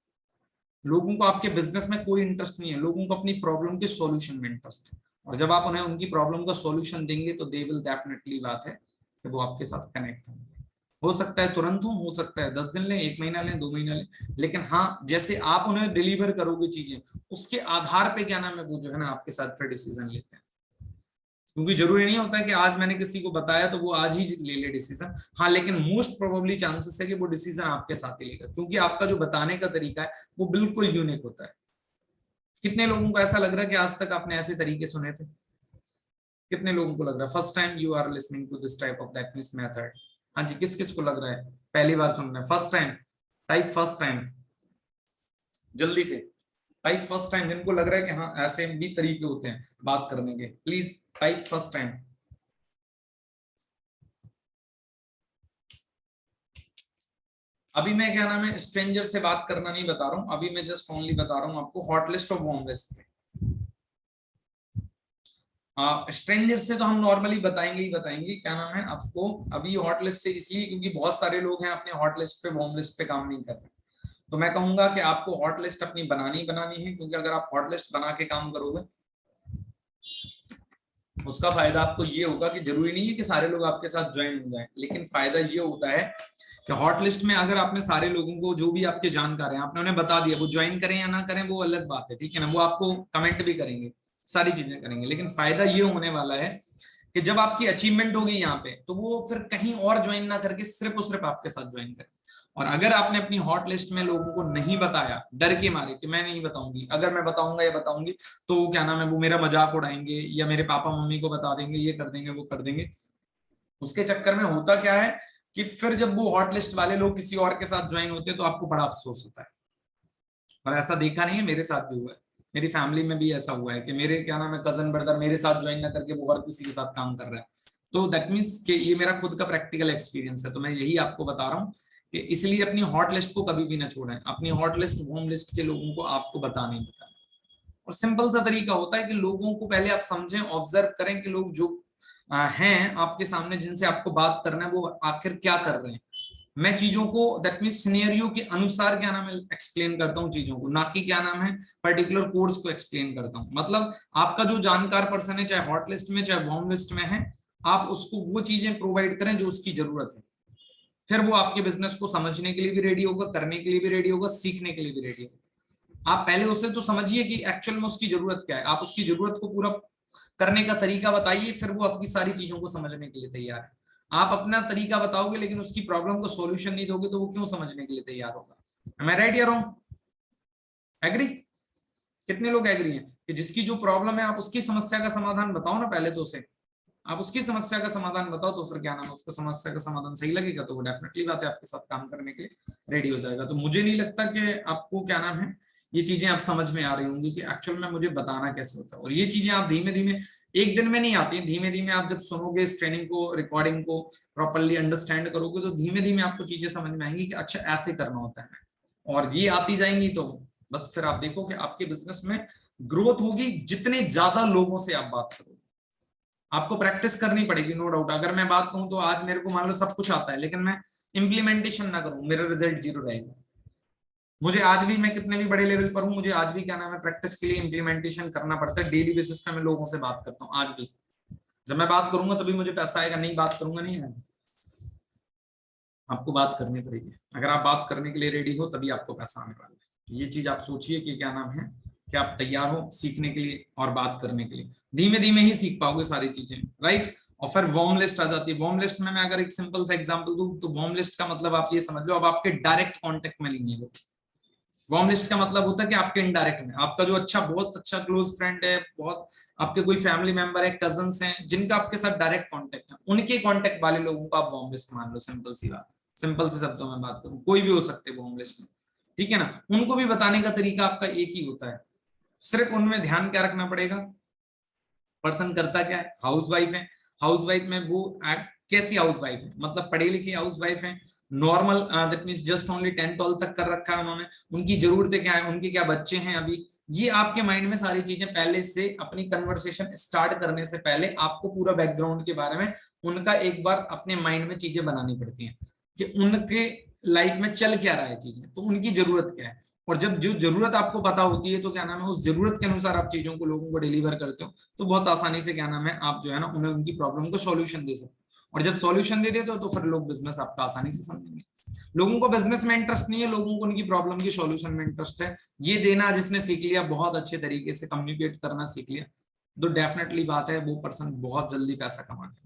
लोगों को आपके बिजनेस में कोई इंटरेस्ट नहीं है, लोगों को अपनी प्रॉब्लम के सॉल्यूशन में इंटरेस्ट है, और जब आप उन्हें उनकी प्रॉब्लम का सॉल्यूशन देंगे तो दे विल डेफिनेटली, बात है कि वो आपके साथ कनेक्ट होंगे। हो सकता है तुरंत हो सकता है 10 दिन लें, 1 महीना लें, 2 महीना लें, लेकिन हाँ जैसे आप उन्हें डिलीवर करोगे चीजें, उसके आधार पे क्या नाम है वो जो है ना आपके साथ फिर डिसीजन लेते हैं। क्योंकि जरूरी नहीं होता है कि आज मैंने किसी को बताया तो वो आज ही ले ले डिसीजन, हाँ लेकिन मोस्ट प्रोबेबली चांसेस है कि वो डिसीजन आपके साथ ही लेगा, क्योंकि आपका जो बताने का तरीका है वो बिल्कुल यूनिक होता है। कितने लोगों को ऐसा लग रहा है कि आज तक आपने ऐसे तरीके सुने थे? कितने लोगों को लग रहा है first time you are listening to this type of that means method? हाँ जी, किस किस को लग रहा है पहली बार सुन रहे हैं? First time, type first time, जल्दी से टाइप फर्स्ट टाइम। जिनको लग रहा है कि हाँ ऐसे भी तरीके होते हैं बात करने के, प्लीज टाइप फर्स्ट टाइम। अभी मैं क्या नाम है स्ट्रेंजर से बात करना नहीं बता रहा हूं, अभी मैं जस्ट ओनली बता रहा हूं आपको हॉट लिस्ट और वार्म लिस्ट। स्ट्रेंजर से तो हम नॉर्मली बताएंगे ही बताएंगे, क्या नाम है आपको अभी हॉट लिस्ट से, इसलिए क्योंकि बहुत सारे लोग हैं अपने हॉट लिस्ट पे वार्म लिस्ट पे काम नहीं कर रहे। तो मैं कहूंगा कि आपको हॉट लिस्ट अपनी बनानी बनानी है, क्योंकि अगर आप हॉट लिस्ट बना के काम करोगे उसका फायदा आपको ये होगा कि जरूरी नहीं है कि सारे लोग आपके साथ ज्वाइन हो जाए, लेकिन फायदा ये होता है कि हॉट लिस्ट में अगर आपने सारे लोगों को जो भी आपके जानकार हैं आपने उन्हें बता दिया, वो ज्वाइन करें या ना करें वो अलग बात है, ठीक है ना, वो आपको कमेंट भी करेंगे, सारी चीजें करेंगे, लेकिन फायदा ये होने वाला है कि जब आपकी अचीवमेंट होगी यहाँ पे तो वो फिर कहीं और ज्वाइन ना करके सिर्फ और सिर्फ आपके साथ ज्वाइन करें। और अगर आपने अपनी हॉट लिस्ट में लोगों को नहीं बताया डर के मारे कि मैं नहीं बताऊंगी, अगर मैं बताऊंगा या बताऊंगी तो क्या नाम है वो मेरा मजाक उड़ाएंगे या मेरे पापा मम्मी को बता देंगे, ये कर देंगे वो कर देंगे, उसके चक्कर में होता क्या है कि फिर जब वो हॉट लिस्ट वाले लोग किसी और के साथ ज्वाइन होते हैं तो आपको बड़ा अफसोस होता है। और ऐसा देखा नहीं है, मेरे साथ भी हुआ है, मेरी फैमिली में भी ऐसा हुआ है कि मेरे क्या नाम है कजन ब्रदर मेरे साथ ज्वाइन ना करके वो और किसी के साथ काम कर रहा है। तो दैट मीन्स कि ये मेरा खुद का प्रैक्टिकल एक्सपीरियंस है, तो मैं यही आपको बता रहा हूँ कि इसलिए अपनी हॉट लिस्ट को कभी भी ना छोड़ें, अपनी हॉट लिस्ट वार्म लिस्ट के लोगों को आपको बताना ही बताना। और सिंपल सा तरीका होता है कि लोगों को पहले आप समझें, ऑब्जर्व करें कि लोग जो हैं आपके सामने जिनसे आपको बात करना है वो आखिर क्या कर रहे हैं। मैं चीजों को दैट मीन सिनेरियो के अनुसार क्या नाम है एक्सप्लेन करता हूँ चीजों को, ना कि क्या नाम है पर्टिकुलर कोर्स को एक्सप्लेन करता हूँ। मतलब आपका जो जानकार पर्सन है चाहे हॉट लिस्ट में चाहे वार्म लिस्ट में है, आप उसको वो चीजें प्रोवाइड करें जो उसकी जरूरत है, फिर वो आपके बिजनेस को समझने के लिए भी रेडी होगा, करने के लिए भी रेडी होगा, सीखने के लिए भी रेडी होगा। आप पहले उससे तो समझिए कि एक्चुअल में उसकी जरूरत क्या है, आप उसकी जरूरत को पूरा करने का तरीका बताइए, फिर वो आपकी सारी चीजों को समझने के लिए तैयार है। आप अपना तरीका बताओगे लेकिन उसकी प्रॉब्लम को सॉल्यूशन नहीं दोगे तो वो क्यों समझने के लिए तैयार होगा? मैं राइट या रॉन्ग? एग्री? कितने लोग एग्री हैं कि जिसकी जो प्रॉब्लम है आप उसकी समस्या का समाधान बताओ ना पहले तो उसे, आप उसकी समस्या का समाधान बताओ तो फिर क्या नाम है उसको समस्या का समाधान सही लगेगा तो वो डेफिनेटली बात है आपके साथ काम करने के लिए रेडी हो जाएगा। तो मुझे नहीं लगता कि आपको क्या नाम है ये चीजें आप समझ में आ रही होंगी कि एक्चुअल में मुझे बताना कैसे होता है, और ये चीजें आप धीमे धीमे एक दिन में नहीं आती, धीमे धीमे आप जब सुनोगे इस ट्रेनिंग को, रिकॉर्डिंग को प्रॉपरली अंडरस्टैंड करोगे तो धीमे धीमे आपको चीजें समझ में आएंगी कि अच्छा ऐसे करना होता है, और ये आती जाएंगी तो बस फिर आप देखो कि आपके बिजनेस में ग्रोथ होगी जितने ज्यादा लोगों से आप बात करोगे। आपको प्रैक्टिस करनी पड़ेगी, नो डाउट। अगर मैं बात कहूं तो आज मेरे को मान लो सब कुछ आता है, लेकिन मैं इंप्लीमेंटेशन ना करूं, मेरा रिजल्ट जीरो रहेगा। मुझे आज भी, मैं कितने भी बड़े लेवल पर हूं, मुझे आज भी क्या नाम है प्रैक्टिस के लिए इंप्लीमेंटेशन करना पड़ता है। डेली बेसिस पे मैं लोगों से बात करता हूं आज भी। जब मैं बात करूंगा तभी मुझे पैसा आएगा, नहीं बात करूंगा नहीं आएगा। आपको बात करनी पड़ेगी, अगर आप बात करने के लिए रेडी हो तभी आपको पैसा आने वाला है। ये चीज आप सोचिए कि क्या नाम है कि आप तैयार हो सीखने के लिए और बात करने के लिए। धीमे धीमे ही सीख पाओगे सारी चीजें, राइट। और फिर वॉर्म लिस्ट आ जाती है। वॉर्म लिस्ट में मैं अगर एक सिंपल सा एग्जांपल दूं तो वॉर्म लिस्ट का मतलब आप ये समझ लो, अब आपके डायरेक्ट कांटेक्ट में नहीं है लोग। वार्म लिस्ट का मतलब होता है कि आपके इनडायरेक्ट में आपका जो अच्छा, बहुत अच्छा क्लोज फ्रेंड है, बहुत आपके कोई फैमिली मेंबर है, कजन्स हैं, जिनका आपके साथ डायरेक्ट कांटेक्ट है, उनके कांटेक्ट वाले लोगों को आप वार्म लिस्ट मान लो। सिंपल सी बात, सिंपल से शब्दों में बात करूं, कोई भी हो सकते हैं वार्म लिस्ट में, ठीक है ना। उनको भी बताने का तरीका आपका एक ही होता है, सिर्फ उनमें ध्यान क्या रखना पड़ेगा, पर्सन करता क्या है, हाउस वाइफ है। हाउस वाइफ में वो कैसी हाउस वाइफ है, मतलब पढ़ी लिखी हाउस वाइफ है, normal, that means just only 10-12 तक कर रखा है उन्होंने, उनकी जरूरतें क्या है, उनके क्या बच्चे हैं अभी। ये आपके माइंड में सारी चीजें पहले से, अपनी कन्वर्सेशन स्टार्ट करने से पहले आपको पूरा बैकग्राउंड के बारे में उनका एक बार अपने माइंड में चीजें बनानी पड़ती हैं कि उनके लाइफ में चल क्या रहा है चीजें, तो उनकी जरूरत क्या है। और जब जो जरूरत आपको पता होती है तो क्या नाम है, उस जरूरत के अनुसार आप चीजों को, लोगों को डिलीवर करते हो, तो बहुत आसानी से क्या नाम है आप जो है ना उन्हें उनकी प्रॉब्लम को सॉल्यूशन दे सकते हो। और जब सॉल्यूशन दे देते हो तो फिर लोग बिजनेस आपका आसानी से समझेंगे। लोगों को बिजनेस में इंटरेस्ट नहीं है, लोगों को उनकी प्रॉब्लम की सॉल्यूशन में इंटरेस्ट है। ये देना जिसने सीख लिया, बहुत अच्छे तरीके से कम्युनिकेट करना सीख लिया, तो डेफिनेटली बात है वो पर्सन बहुत जल्दी पैसा कमा लेगा।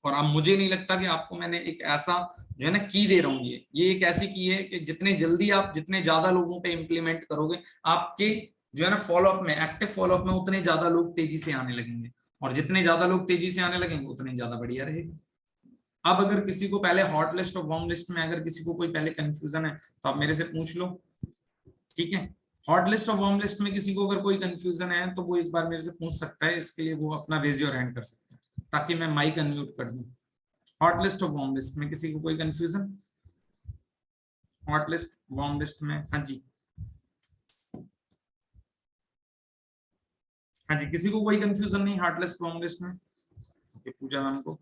और अब मुझे नहीं लगता कि आपको मैंने एक ऐसा जो है ना की दे रहा हूँ, ये एक ऐसी की है कि जितने जल्दी आप, जितने ज्यादा लोगों पे इम्प्लीमेंट करोगे, आपके जो है ना फॉलोअप में, एक्टिव फॉलोअप में उतने ज्यादा लोग तेजी से आने लगेंगे, और जितने ज्यादा लोग तेजी से आने लगेंगे उतने ज्यादा बढ़िया रहेगा। अब अगर किसी को पहले हॉट लिस्ट और वार्म लिस्ट में अगर किसी को कोई पहले कंफ्यूजन है तो आप मेरे से पूछ लो, ठीक है। हॉट लिस्ट और वार्म लिस्ट में किसी को अगर कोई कंफ्यूजन है तो वो एक बार मेरे से पूछ सकता है, इसके लिए वो अपना रेज योर हैंड कर सकता है ताकि मैं माइक अनम्यूट कर दूं। हॉट लिस्ट और वार्म लिस्ट में किसी को कोई confusion, hot list warm list में, हाँ जी, हाँ जी, किसी को कोई कंफ्यूजन नहीं हॉट लिस्ट वार्म लिस्ट में। ओके, पूजा मैम को,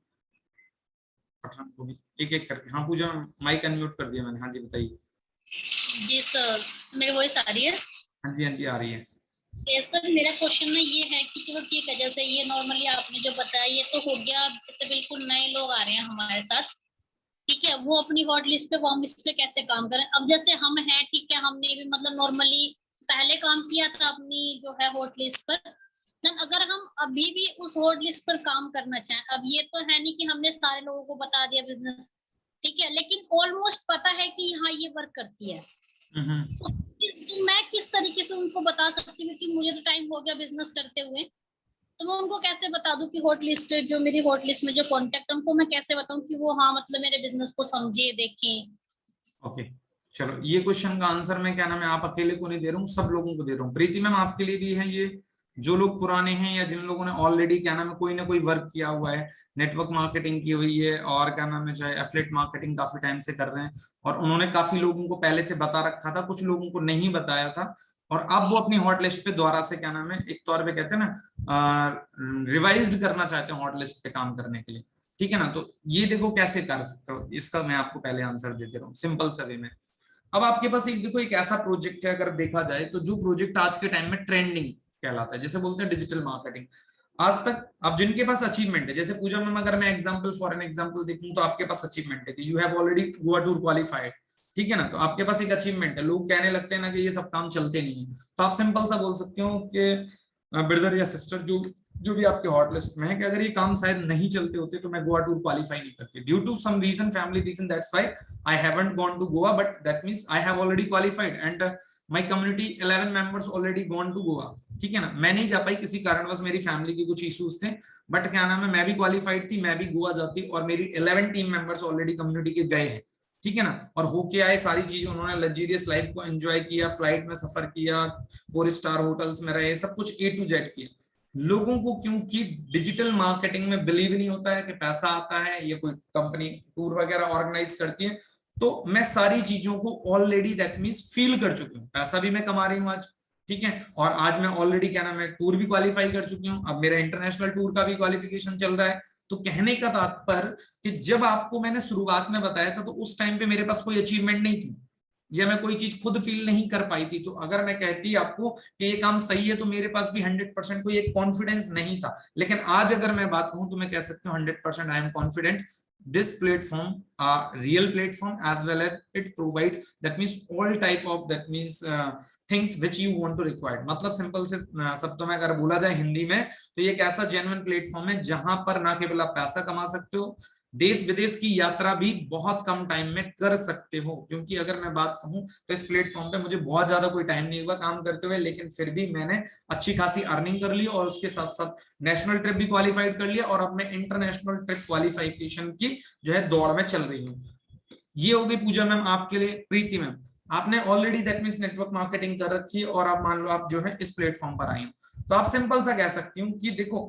पठान को भी, एक एक करके। हाँ पूजा मैम, माइक अनम्यूट कर दिया मैंने, हाँ जी बताइए। जी सर, मेरी वॉइस आ रही है? हाँ जी, हाँ जी आ रही है। सर मेरा क्वेश्चन ना ये है कि चलो ठीक है, जैसे ये नॉर्मली आपने जो बताया ये तो हो गया, जैसे बिल्कुल नए लोग आ रहे हैं हमारे साथ, ठीक है, वो अपनी हॉट लिस्ट पे वार्म लिस्ट पे कैसे काम करें। अब जैसे हम हैं, ठीक है, हमने भी मतलब नॉर्मली पहले काम किया था अपनी जो है हॉट लिस्ट पर, देन अगर हम अभी भी उस हॉट लिस्ट पर काम करना चाहें, अब ये तो है नहीं कि हमने सारे लोगों को बता दिया बिजनेस, ठीक है, लेकिन ऑलमोस्ट पता है कि हाँ ये वर्क करती है, तो मैं किस तरीके से उनको बता सकती हूँ कि मुझे तो टाइम हो गया बिजनेस करते हुए, तो मैं उनको कैसे बता दूं कि हॉट लिस्ट, जो मेरी हॉट लिस्ट में जो कॉन्टेक्ट, उनको मैं कैसे बताऊं कि वो हाँ मतलब मेरे बिजनेस को समझे, देखें। ओके, चलो ये क्वेश्चन का आंसर मैं क्या नाम है आप अकेले को नहीं दे रहा हूँ, सब लोगों को दे रहा हूँ। प्रीति मैम आपके लिए भी है ये, जो लोग पुराने हैं या जिन लोगों ने ऑलरेडी क्या नाम है कोई ना कोई वर्क किया हुआ है, नेटवर्क मार्केटिंग की हुई है, और क्या नाम है चाहे एफिलिएट मार्केटिंग काफी टाइम से कर रहे हैं, और उन्होंने काफी लोगों को पहले से बता रखा था, कुछ लोगों को नहीं बताया था, और अब वो अपनी हॉट लिस्ट पे दोबारा से क्या नाम है एक तौर पे कहते हैं ना रिवाइज करना चाहते हैं हॉट लिस्ट पे काम करने के लिए, ठीक है ना। तो ये देखो कैसे कर सकते हो, इसका मैं आपको पहले आंसर दे दे रहा हूँ सिंपल सा वे में। अब आपके पास एक देखो एक ऐसा प्रोजेक्ट है, अगर देखा जाए तो जो प्रोजेक्ट आज के टाइम में ट्रेंडिंग कहलाता है, जैसे बोलते हैं डिजिटल मार्केटिंग। आज तक अब जिनके पास अचीवमेंट है, जैसे पूजा मैम अगर मैं एग्जांपल फॉर एन एग्जांपल देखूं तो आपके पास अचीवमेंट है कि you have already Goa tour qualified, ठीक है ना। तो आपके पास एक अचीवमेंट है, लोग कहने लगते हैं ना कि ये सब काम चलते नहीं है, तो आप सिंपल सा बोल सकते हो कि ब्रदर या सिस्टर जो जो भी आपके हॉट लिस्ट में है, कि अगर ये काम शायद नहीं चलते होते तो मैं गोवा टूर क्वालिफाई नहीं करती, due to some reason, family reason, that's why I haven't gone to Goa, but that means I have already qualified and my community 11 members already gone to Goa, ठीक है ना। मैं नहीं जा पाई किसी कारणवश, मेरी फैमिली के कुछ इश्यूज थे, बट क्या नाम है मैं भी क्वालिफाइड थी, मैं भी गोवा जाती, और मेरी 11 टीम मेंबर्स ऑलरेडी कम्युनिटी के गए हैं, ठीक है ना, और होके आए सारी चीजें, उन्होंने लग्जरियस लाइफ को एंजॉय किया, फ्लाइट में सफर किया, 4 स्टार होटल्स में रहे, सब कुछ A to Z किया। लोगों को क्योंकि डिजिटल मार्केटिंग में बिलीव नहीं होता है कि पैसा आता है, ये कोई कंपनी टूर वगैरह ऑर्गेनाइज करती है, तो मैं सारी चीजों को ऑलरेडी दैट मींस फील कर चुकी हूँ, पैसा भी मैं कमा रही हूँ आज, ठीक है, और आज मैं ऑलरेडी क्या नाम है टूर भी क्वालिफाई कर चुकी हूँ, अब मेरा इंटरनेशनल टूर का भी क्वालिफिकेशन चल रहा है। तो कहने का तात्पर्य कि जब आपको मैंने शुरुआत में बताया था तो उस टाइम पे मेरे पास कोई अचीवमेंट नहीं थी, या मैं कोई चीज खुद फील नहीं कर पाई थी, तो अगर मैं कहती आपको कि ये काम सही है तो मेरे पास भी 100% कोई एक कॉन्फिडेंस नहीं था। लेकिन आज अगर मैं बात कहूं तो मैं कह सकती हूँ 100% I am confident this platform real platform as well as it provide that means all type of that means things which you want to require। मतलब सिंपल से शब्दों में अगर बोला जाए हिंदी में तो ये एक ऐसा जेन्युइन प्लेटफॉर्म है जहां पर ना केवल आप पैसा कमा सकते हो, देश विदेश की यात्रा भी बहुत कम टाइम में कर सकते हो। क्योंकि अगर मैं बात कहूं तो इस प्लेटफॉर्म पे मुझे बहुत ज्यादा कोई टाइम नहीं हुआ काम करते हुए, लेकिन फिर भी मैंने अच्छी खासी अर्निंग कर ली और उसके साथ साथ नेशनल ट्रिप भी क्वालिफाइड कर लिया, और अब मैं इंटरनेशनल ट्रिप क्वालिफिकेशन की जो है दौड़ में चल रही हूँ। ये हो गई पूजा मैम आपके लिए। प्रीति मैम, आपने already that means network marketing कर रखी है और आप मान लो आप जो है इस प्लेटफॉर्म पर आई हो, तो आप सिंपल सा कह सकती हूँ कि देखो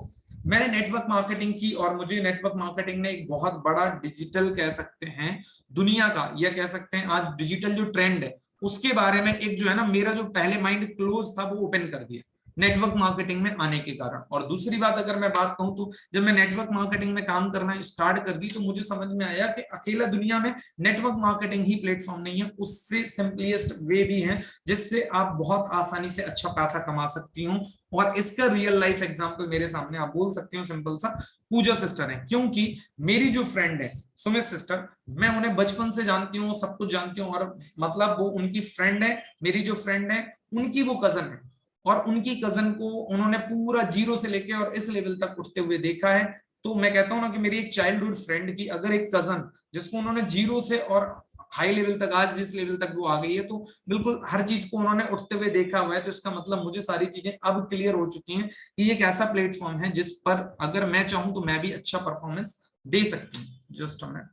मैंने नेटवर्क मार्केटिंग की और मुझे नेटवर्क मार्केटिंग ने एक बहुत बड़ा डिजिटल कह सकते हैं दुनिया का, या कह सकते हैं आज डिजिटल जो ट्रेंड है उसके बारे में एक जो है ना मेरा जो पहले माइंड क्लोज था वो ओपन कर दिया नेटवर्क मार्केटिंग में आने के कारण। और दूसरी बात अगर मैं बात कहूं तो जब मैं नेटवर्क मार्केटिंग में काम करना स्टार्ट कर दी तो मुझे समझ में आया कि अकेला दुनिया में नेटवर्क मार्केटिंग ही प्लेटफॉर्म नहीं है, उससे सिंपलेस्ट वे भी है जिससे आप बहुत आसानी से अच्छा पैसा कमा सकती हो। और इसका रियल लाइफ एग्जांपल मेरे सामने आप बोल सकते हो सिंपल सा पूजा सिस्टर है, क्योंकि मेरी जो फ्रेंड है सुमित सिस्टर, मैं उन्हें बचपन से जानती हूँ, सब कुछ जानती हूँ, और मतलब वो उनकी फ्रेंड है, मेरी जो फ्रेंड है उनकी वो कजन है, और उनकी कजन को उन्होंने पूरा जीरो से लेके और इस लेवल तक उठते हुए देखा है। तो मैं कहता हूं ना कि मेरी एक चाइल्डहुड फ्रेंड की अगर एक कजन जिसको उन्होंने जीरो से और हाई लेवल तक आज जिस लेवल तक वो आ गई है, तो बिल्कुल हर चीज को उन्होंने उठते हुए देखा हुआ है, तो इसका मतलब मुझे सारी चीजें अब क्लियर हो चुकी हैं कि ये एक ऐसा प्लेटफॉर्म है जिस पर अगर मैं चाहूं तो मैं भी अच्छा परफॉर्मेंस दे सकती हूँ। Just a minute.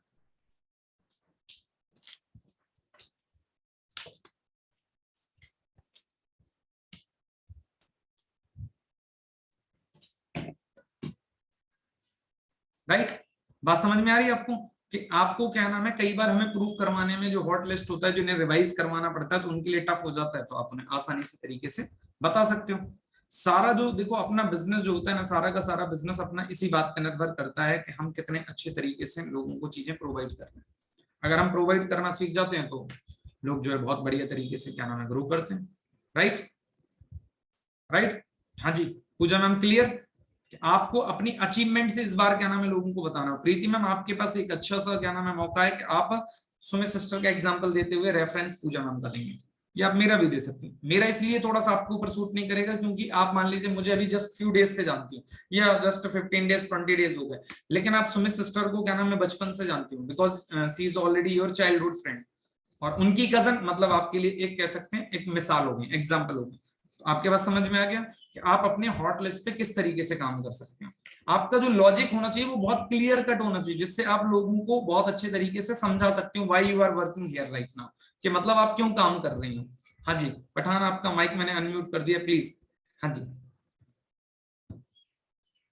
राइट, बात समझ में आ रही है आपको कि आपको क्या नाम है कई बार हमें प्रूफ करवाने में जो हॉट लिस्ट होता है जो इन्हें रिवाइज करवाना पड़ता है तो उनके लिए टफ हो जाता है, तो आप उन्हें आसानी से तरीके से बता सकते हो। सारा जो देखो अपना बिजनेस जो होता है ना, सारा का सारा बिजनेस अपना इसी बात पर निर्भर करता है कि हम कितने अच्छे तरीके से लोगों को चीजें प्रोवाइड कर रहे हैं। अगर हम प्रोवाइड करना सीख जाते हैं तो लोग जो है बहुत बढ़िया तरीके से क्या नाम है ग्रो करते हैं। राइट राइट, हाँ जी पूजा मैम क्लियर। आपको अपनी अचीवमेंट से इस बार क्या नाम है लोगों को बताना। प्रीति मैम आपके पास एक अच्छा सा क्या नाम है मौका है कि आप सुमित सिस्टर का एग्जांपल देते हुए रेफरेंस पूजा मैम का देंगे, या आप मेरा भी दे सकते हैं। मेरा इसलिए थोड़ा सा आपके ऊपर सूट नहीं करेगा क्योंकि आप मान लीजिए मुझे अभी जस्ट फ्यू डेज से जानती हूँ, या जस्ट 15 डेज 20 डेज हो गए, लेकिन आप सुमित सिस्टर को क्या नाम है बचपन से जानती हूँ, because she is already your childhood friend, और उनकी कजन मतलब आपके लिए एक कह सकते हैं एक मिसाल होगी, एग्जाम्पल होगी। तो आपके पास समझ में आ गया कि आप अपने हॉट लिस्ट पे किस तरीके से काम कर सकते हैं। आपका जो लॉजिक होना चाहिए वो बहुत क्लियर कट होना चाहिए, जिससे आप लोगों को बहुत अच्छे तरीके से समझा सकते हो why you are working here right now, कि मतलब आप क्यों काम कर रही हो। हाँ जी पठान आपका माइक मैंने अनम्यूट कर दिया प्लीज। हाँ जी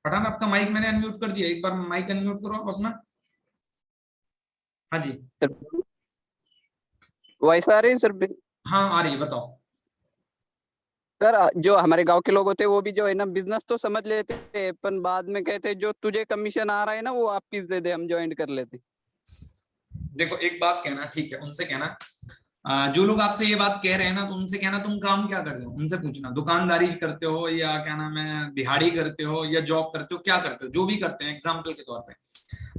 पठान आपका माइक मैंने अनम्यूट कर दिया, एक बार माइक अनम्यूट करो आप अपना। हाँ जी वॉइस आ रही है सर? हाँ आ रही है, बताओ। सर जो हमारे गांव के लोग होते हैं वो भी जो है ना बिजनेस तो समझ लेते हैं, पर बाद में कहते हैं जो तुझे कमीशन आ रहा है ना वो आप पीस दे दे, हम ज्वाइन कर लेते। देखो एक बात कहना, ठीक है उनसे कहना, जो लोग आपसे ये बात कह रहे हैं ना तो उनसे कहना तुम काम क्या करते हो, उनसे पूछना दुकानदारी करते हो या क्या नाम है दिहाड़ी करते हो या जॉब करते हो, क्या करते हो, जो भी करते हैं एग्जाम्पल के तौर पे।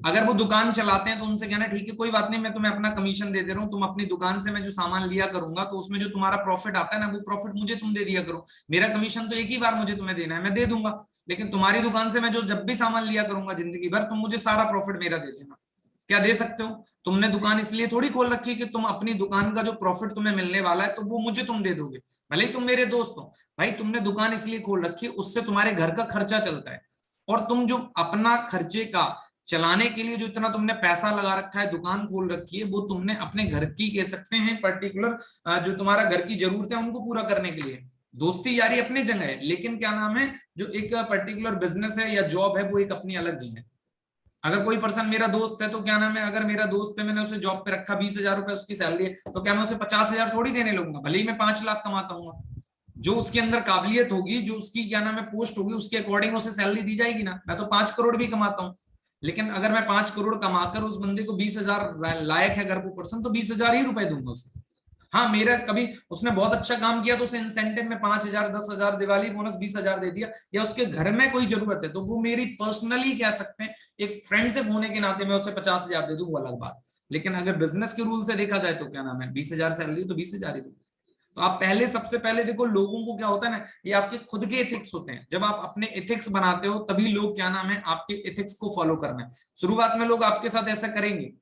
अगर वो दुकान चलाते हैं तो उनसे कहना ठीक है कोई बात नहीं, मैं तुम्हें अपना कमीशन दे रहा हूँ, तुम अपनी दुकान से मैं जो सामान लिया करूंगा तो उसमें जो तुम्हारा प्रॉफिट आता है ना वो प्रॉफिट मुझे तुम दे दिया करो, मेरा कमीशन तो एक ही बार मुझे तुम्हें देना है, मैं दे दूंगा, लेकिन तुम्हारी दुकान से मैं जो जब भी सामान लिया करूंगा जिंदगी भर तुम मुझे सारा प्रॉफिट मेरा दे देना। क्या दे सकते हो? तुमने दुकान इसलिए थोड़ी खोल रखी है कि तुम अपनी दुकान का जो प्रॉफिट तुम्हें मिलने वाला है तो वो मुझे तुम दे दोगे, भले ही तुम मेरे दोस्त हो। भाई तुमने दुकान इसलिए खोल रखी है उससे तुम्हारे घर का खर्चा चलता है, और तुम जो अपना खर्चे का चलाने के लिए जो इतना तुमने पैसा लगा रखा है दुकान खोल रखी है वो तुमने अपने घर की कह सकते हैं पर्टिकुलर जो तुम्हारा घर की जरूरत है उनको पूरा करने के लिए। दोस्ती यारी अपनी जगह है, लेकिन क्या नाम है, जो एक पर्टिकुलर बिजनेस है या जॉब है वो एक अपनी अलग जगह है। अगर कोई पर्सन मेरा दोस्त है तो क्या नाम है, अगर मेरा दोस्त है मैंने उसे जॉब पे रखा, 20,000 रुपए उसकी सैलरी है, तो क्या मैं उसे 50,000 थोड़ी देने लगूंगा, भले ही मैं 5 लाख कमाता हूँ। जो उसके अंदर काबिलियत होगी, जो उसकी क्या नाम है पोस्ट होगी, उसके अकॉर्डिंग उसे सैलरी दी जाएगी ना। मैं तो 5 करोड़ भी कमाता हूँ, लेकिन अगर मैं 5 करोड़ कमाकर उस बंदे को 20,000 लायक है अगर वो पर्सन, तो 20,000 ही रुपए दूंगा उसे। हाँ, मेरा कभी उसने बहुत अच्छा काम किया तो उसे इंसेंटिव में 5,000, 10,000, दिवाली बोनस 20,000 दे दिया, या उसके घर में कोई जरूरत है तो वो मेरी पर्सनली कह सकते हैं एक फ्रेंडशिप होने के नाते मैं उसे 50,000 दे दूं, वो अलग बात। लेकिन अगर बिजनेस के रूल से देखा जाए तो क्या नाम है, 20,000 सैलरी तो 20,000 ही दूं। तो आप पहले, सबसे पहले देखो, लोगों को क्या होता है ना, ये आपके खुद के एथिक्स होते हैं। जब आप अपने एथिक्स बनाते हो तभी लोग क्या नाम है आपके एथिक्स को फॉलो करना है। शुरुआत में लोग आपके साथ ऐसा करेंगे,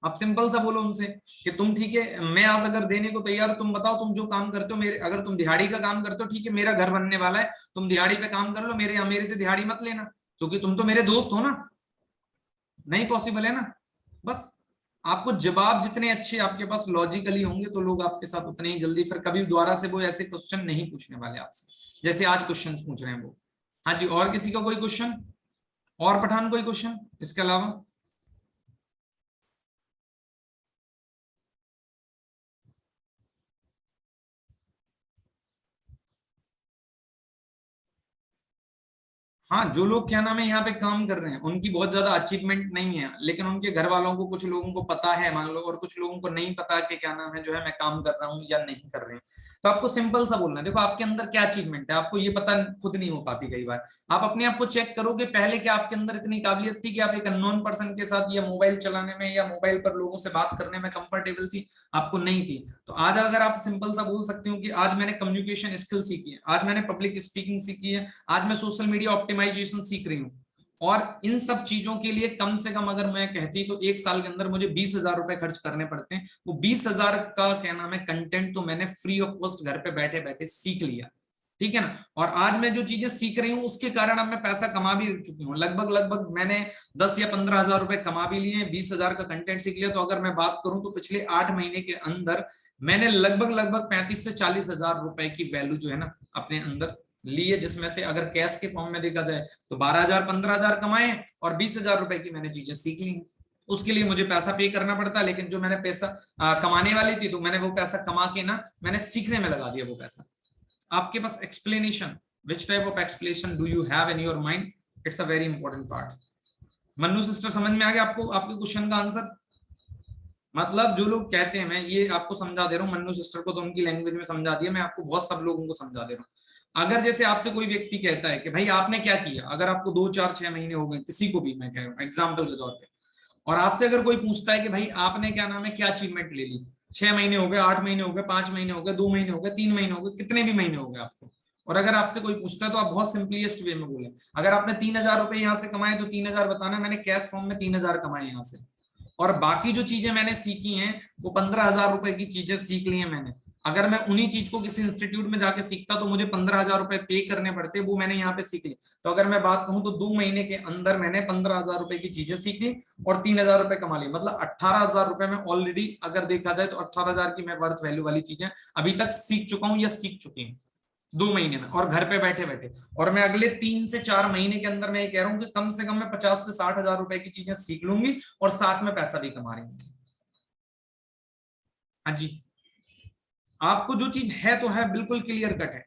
आप सिंपल सा बोलो उनसे कि तुम ठीक है, मैं आज अगर देने को तैयार हूं, तुम बताओ तुम जो काम करते हो, मेरे, अगर तुम दिहाड़ी का काम करते हो ठीक है, मेरा घर बनने वाला है, तुम दिहाड़ी पे काम कर लो, मेरे से दिहाड़ी मत लेना, क्योंकि तुम तो मेरे दोस्त हो ना। नहीं पॉसिबल है ना। बस आपको जवाब जितने अच्छे आपके पास लॉजिकली होंगे तो लोग आपके साथ उतने ही जल्दी फिर कभी दोबारा से वो ऐसे क्वेश्चन नहीं पूछने वाले आपसे जैसे आज क्वेश्चन पूछ रहे हैं वो। हाँ जी, और किसी का कोई क्वेश्चन? और पठान कोई क्वेश्चन इसके अलावा? हाँ, जो लोग क्या नाम है यहाँ पे काम कर रहे हैं उनकी बहुत ज्यादा अचीवमेंट नहीं है, लेकिन उनके घर वालों को, कुछ लोगों को पता है मान लो, और कुछ लोगों को नहीं पता कि क्या नाम है जो है मैं काम कर रहा हूँ या नहीं कर रहे हैं। तो आपको सिंपल सा बोलना है, देखो आपके अंदर क्या अचीवमेंट है आपको ये पता खुद नहीं हो पाती कई बार। आप अपने आप को चेक करोगे, पहले क्या आपके अंदर इतनी काबिलियत थी कि आप एक अननोन पर्सन के साथ या मोबाइल चलाने में या मोबाइल पर लोगों से बात करने में कंफर्टेबल थी? आपको नहीं थी। तो आज अगर आप सिंपल सा बोल सकते हो कि आज मैंने कम्युनिकेशन स्किल सीखी है, आज मैंने पब्लिक स्पीकिंग सीखी है, आज मैं सोशल मीडिया ऑप्टिमाइजेशन सीख रही हूँ, और इन सब चीजों के लिए कम से कम अगर मैं कहती तो 1 साल के अंदर मुझे 20,000 रुपए खर्च करने पड़ते हैं। वो 20,000 का क्या नाम है कंटेंट तो मैंने फ्री ऑफ कॉस्ट घर पे बैठे बैठे सीख लिया, ठीक है ना। और आज मैं जो चीजें सीख रही हूँ उसके कारण अब मैं पैसा कमा भी चुकी हूँ, लगभग लगभग मैंने 10 या 15,000 रुपए कमा भी लिए, 20,000 का कंटेंट सीख लिया। तो अगर मैं बात करूं तो पिछले 8 महीने के अंदर मैंने लगभग लगभग 35 से 40,000 रुपए की वैल्यू जो है ना अपने अंदर ली है, जिसमें से अगर कैश के फॉर्म में देखा जाए तो 12,000 15,000 कमाए और 20,000 रुपए की मैंने चीजें सीख ली। उसके लिए मुझे पैसा पे करना पड़ता, लेकिन जो मैंने पैसा कमाने वाली थी तो मैंने वो पैसा कमा के ना मैंने सीखने में लगा दिया वो पैसा। आपके पास explanation, which type of explanation do you have in your mind, it's a very important part. Mannu sister समझ में आ गया आपको आपके क्वेश्चन का आंसर? मतलब जो लोग कहते हैं, मैं ये आपको समझा दे रहा हूँ, मन्नू सिस्टर को तो उनकी लैंग्वेज में समझा दिया, मैं आपको बहुत सब लोगों को समझा दे रहा हूँ। अगर जैसे आपसे कोई व्यक्ति कहता है कि भाई आपने क्या किया, अगर आपको 2 4 6 महीने हो गए, किसी को भी मैं कह रहा हूँ एग्जाम्पल के तौर पे, और आपसे अगर कोई पूछता है कि भाई आपने क्या नाम है क्या अचीवमेंट ले ली, 6 महीने हो गए, 8 महीने हो गए, 5 महीने हो गए, 2 महीने हो गए, 3 महीने हो गए, कितने भी महीने हो गए आपको, और अगर आपसे कोई पूछता है तो आप बहुत सिंपलीस्ट वे में बोले, अगर आपने 3,000 रुपए यहाँ से कमाए तो 3,000 बताना मैंने कैश फॉर्म में 3,000 कमाए यहाँ से, और बाकी जो चीजें मैंने सीखी हैं वो 15,000 रुपए की चीजें सीख ली हैं मैंने। अगर मैं उन्हीं चीज को किसी इंस्टीट्यूट में जाके सीखता तो मुझे 15,000 रुपए पे करने पड़ते, वो मैंने यहाँ पे सीख ली। तो अगर मैं बात कहूँ तो 2 महीने के अंदर मैंने 15,000 रुपए की चीजें सीख ली और 3,000 रुपए कमा ली, मतलब 18,000 रुपए में ऑलरेडी अगर देखा जाए तो 18,000 की मैं वर्थ वैल्यू वाली चीजें अभी तक सीख चुका हूँ या सीख चुकी हूँ 2 महीने में, और घर पे बैठे बैठे। और मैं अगले 3 से 4 महीने के अंदर मैं ये कह रहा हूँ कि कम से कम मैं 50 से 60,000 रुपए की चीजें सीख लूंगी और साथ में पैसा भी कमा रही हूँ। हाँ जी, आपको जो चीज है तो है, बिल्कुल क्लियर कट है।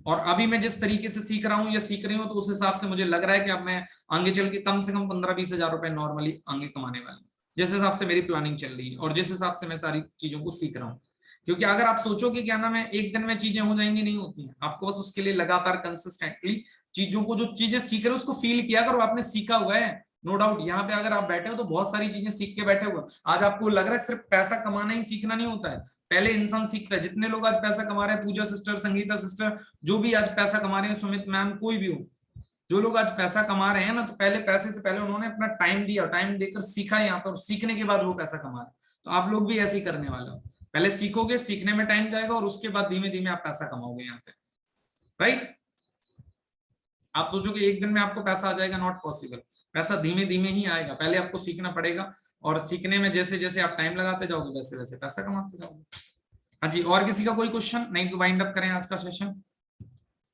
और अभी मैं जिस तरीके से सीख रहा हूँ या सीख रही हूँ तो उस हिसाब से मुझे लग रहा है कि अब मैं आगे चल के कम से कम 15-20 हजार रुपए नॉर्मली आगे कमाने वाली हूँ, जिस हिसाब से मेरी प्लानिंग चल रही है और जिस हिसाब से मैं सारी चीजों को सीख रहा हूँ। क्योंकि अगर आप सोचो कि क्या नाम है एक दिन में चीजें हो जाएंगी, नहीं होती हैं, आपको बस उसके लिए लगातार कंसिस्टेंटली चीजों को, जो चीजें सीख रहे हो उसको फील किया करो, आपने सीखा हुआ है। नो डाउट यहाँ पे अगर आप बैठे हो तो बहुत सारी चीजें सीख के बैठे हुए। आज आपको लग रहा है सिर्फ पैसा कमाना ही सीखना नहीं होता है, पहले इंसान सीखता है। जितने लोग आज पैसा कमा रहे हैं, पूजा सिस्टर, संगीता सिस्टर, जो भी आज पैसा कमा रहे हैं, सुमित मैम, कोई भी हो, जो लोग आज पैसा कमा रहे हैं ना, तो पहले पैसे से पहले उन्होंने अपना टाइम दिया, टाइम देकर सीखा यहाँ पर, सीखने के बाद वो पैसा कमा रहे। तो आप लोग भी ऐसे ही करने वाले हो, पहले सीखोगे, सीखने में टाइम जाएगा और उसके बाद धीमे धीमे आप पैसा कमाओगे यहाँ पे, राइट। आप सोचो कि एक दिन में आपको पैसा आ जाएगा, नॉट पॉसिबल। पैसा धीमे धीमे ही आएगा, पहले आपको सीखना पड़ेगा और सीखने में जैसे जैसे आप टाइम लगाते जाओगे वैसे वैसे पैसा कमाते जाओगे। हाँ जी, और किसी का कोई क्वेश्चन नहीं तो वाइंड अप करें आज का सेशन।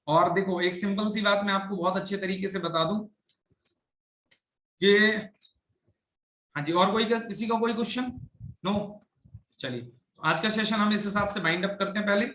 और देखो एक सिंपल सी बात मैं आपको बहुत अच्छे तरीके से बता दूं कि हाँ जी, और कोई किसी का कोई क्वेश्चन? नो, चलिए आज का सेशन हम इस हिसाब से वाइंड अप करते हैं। पहले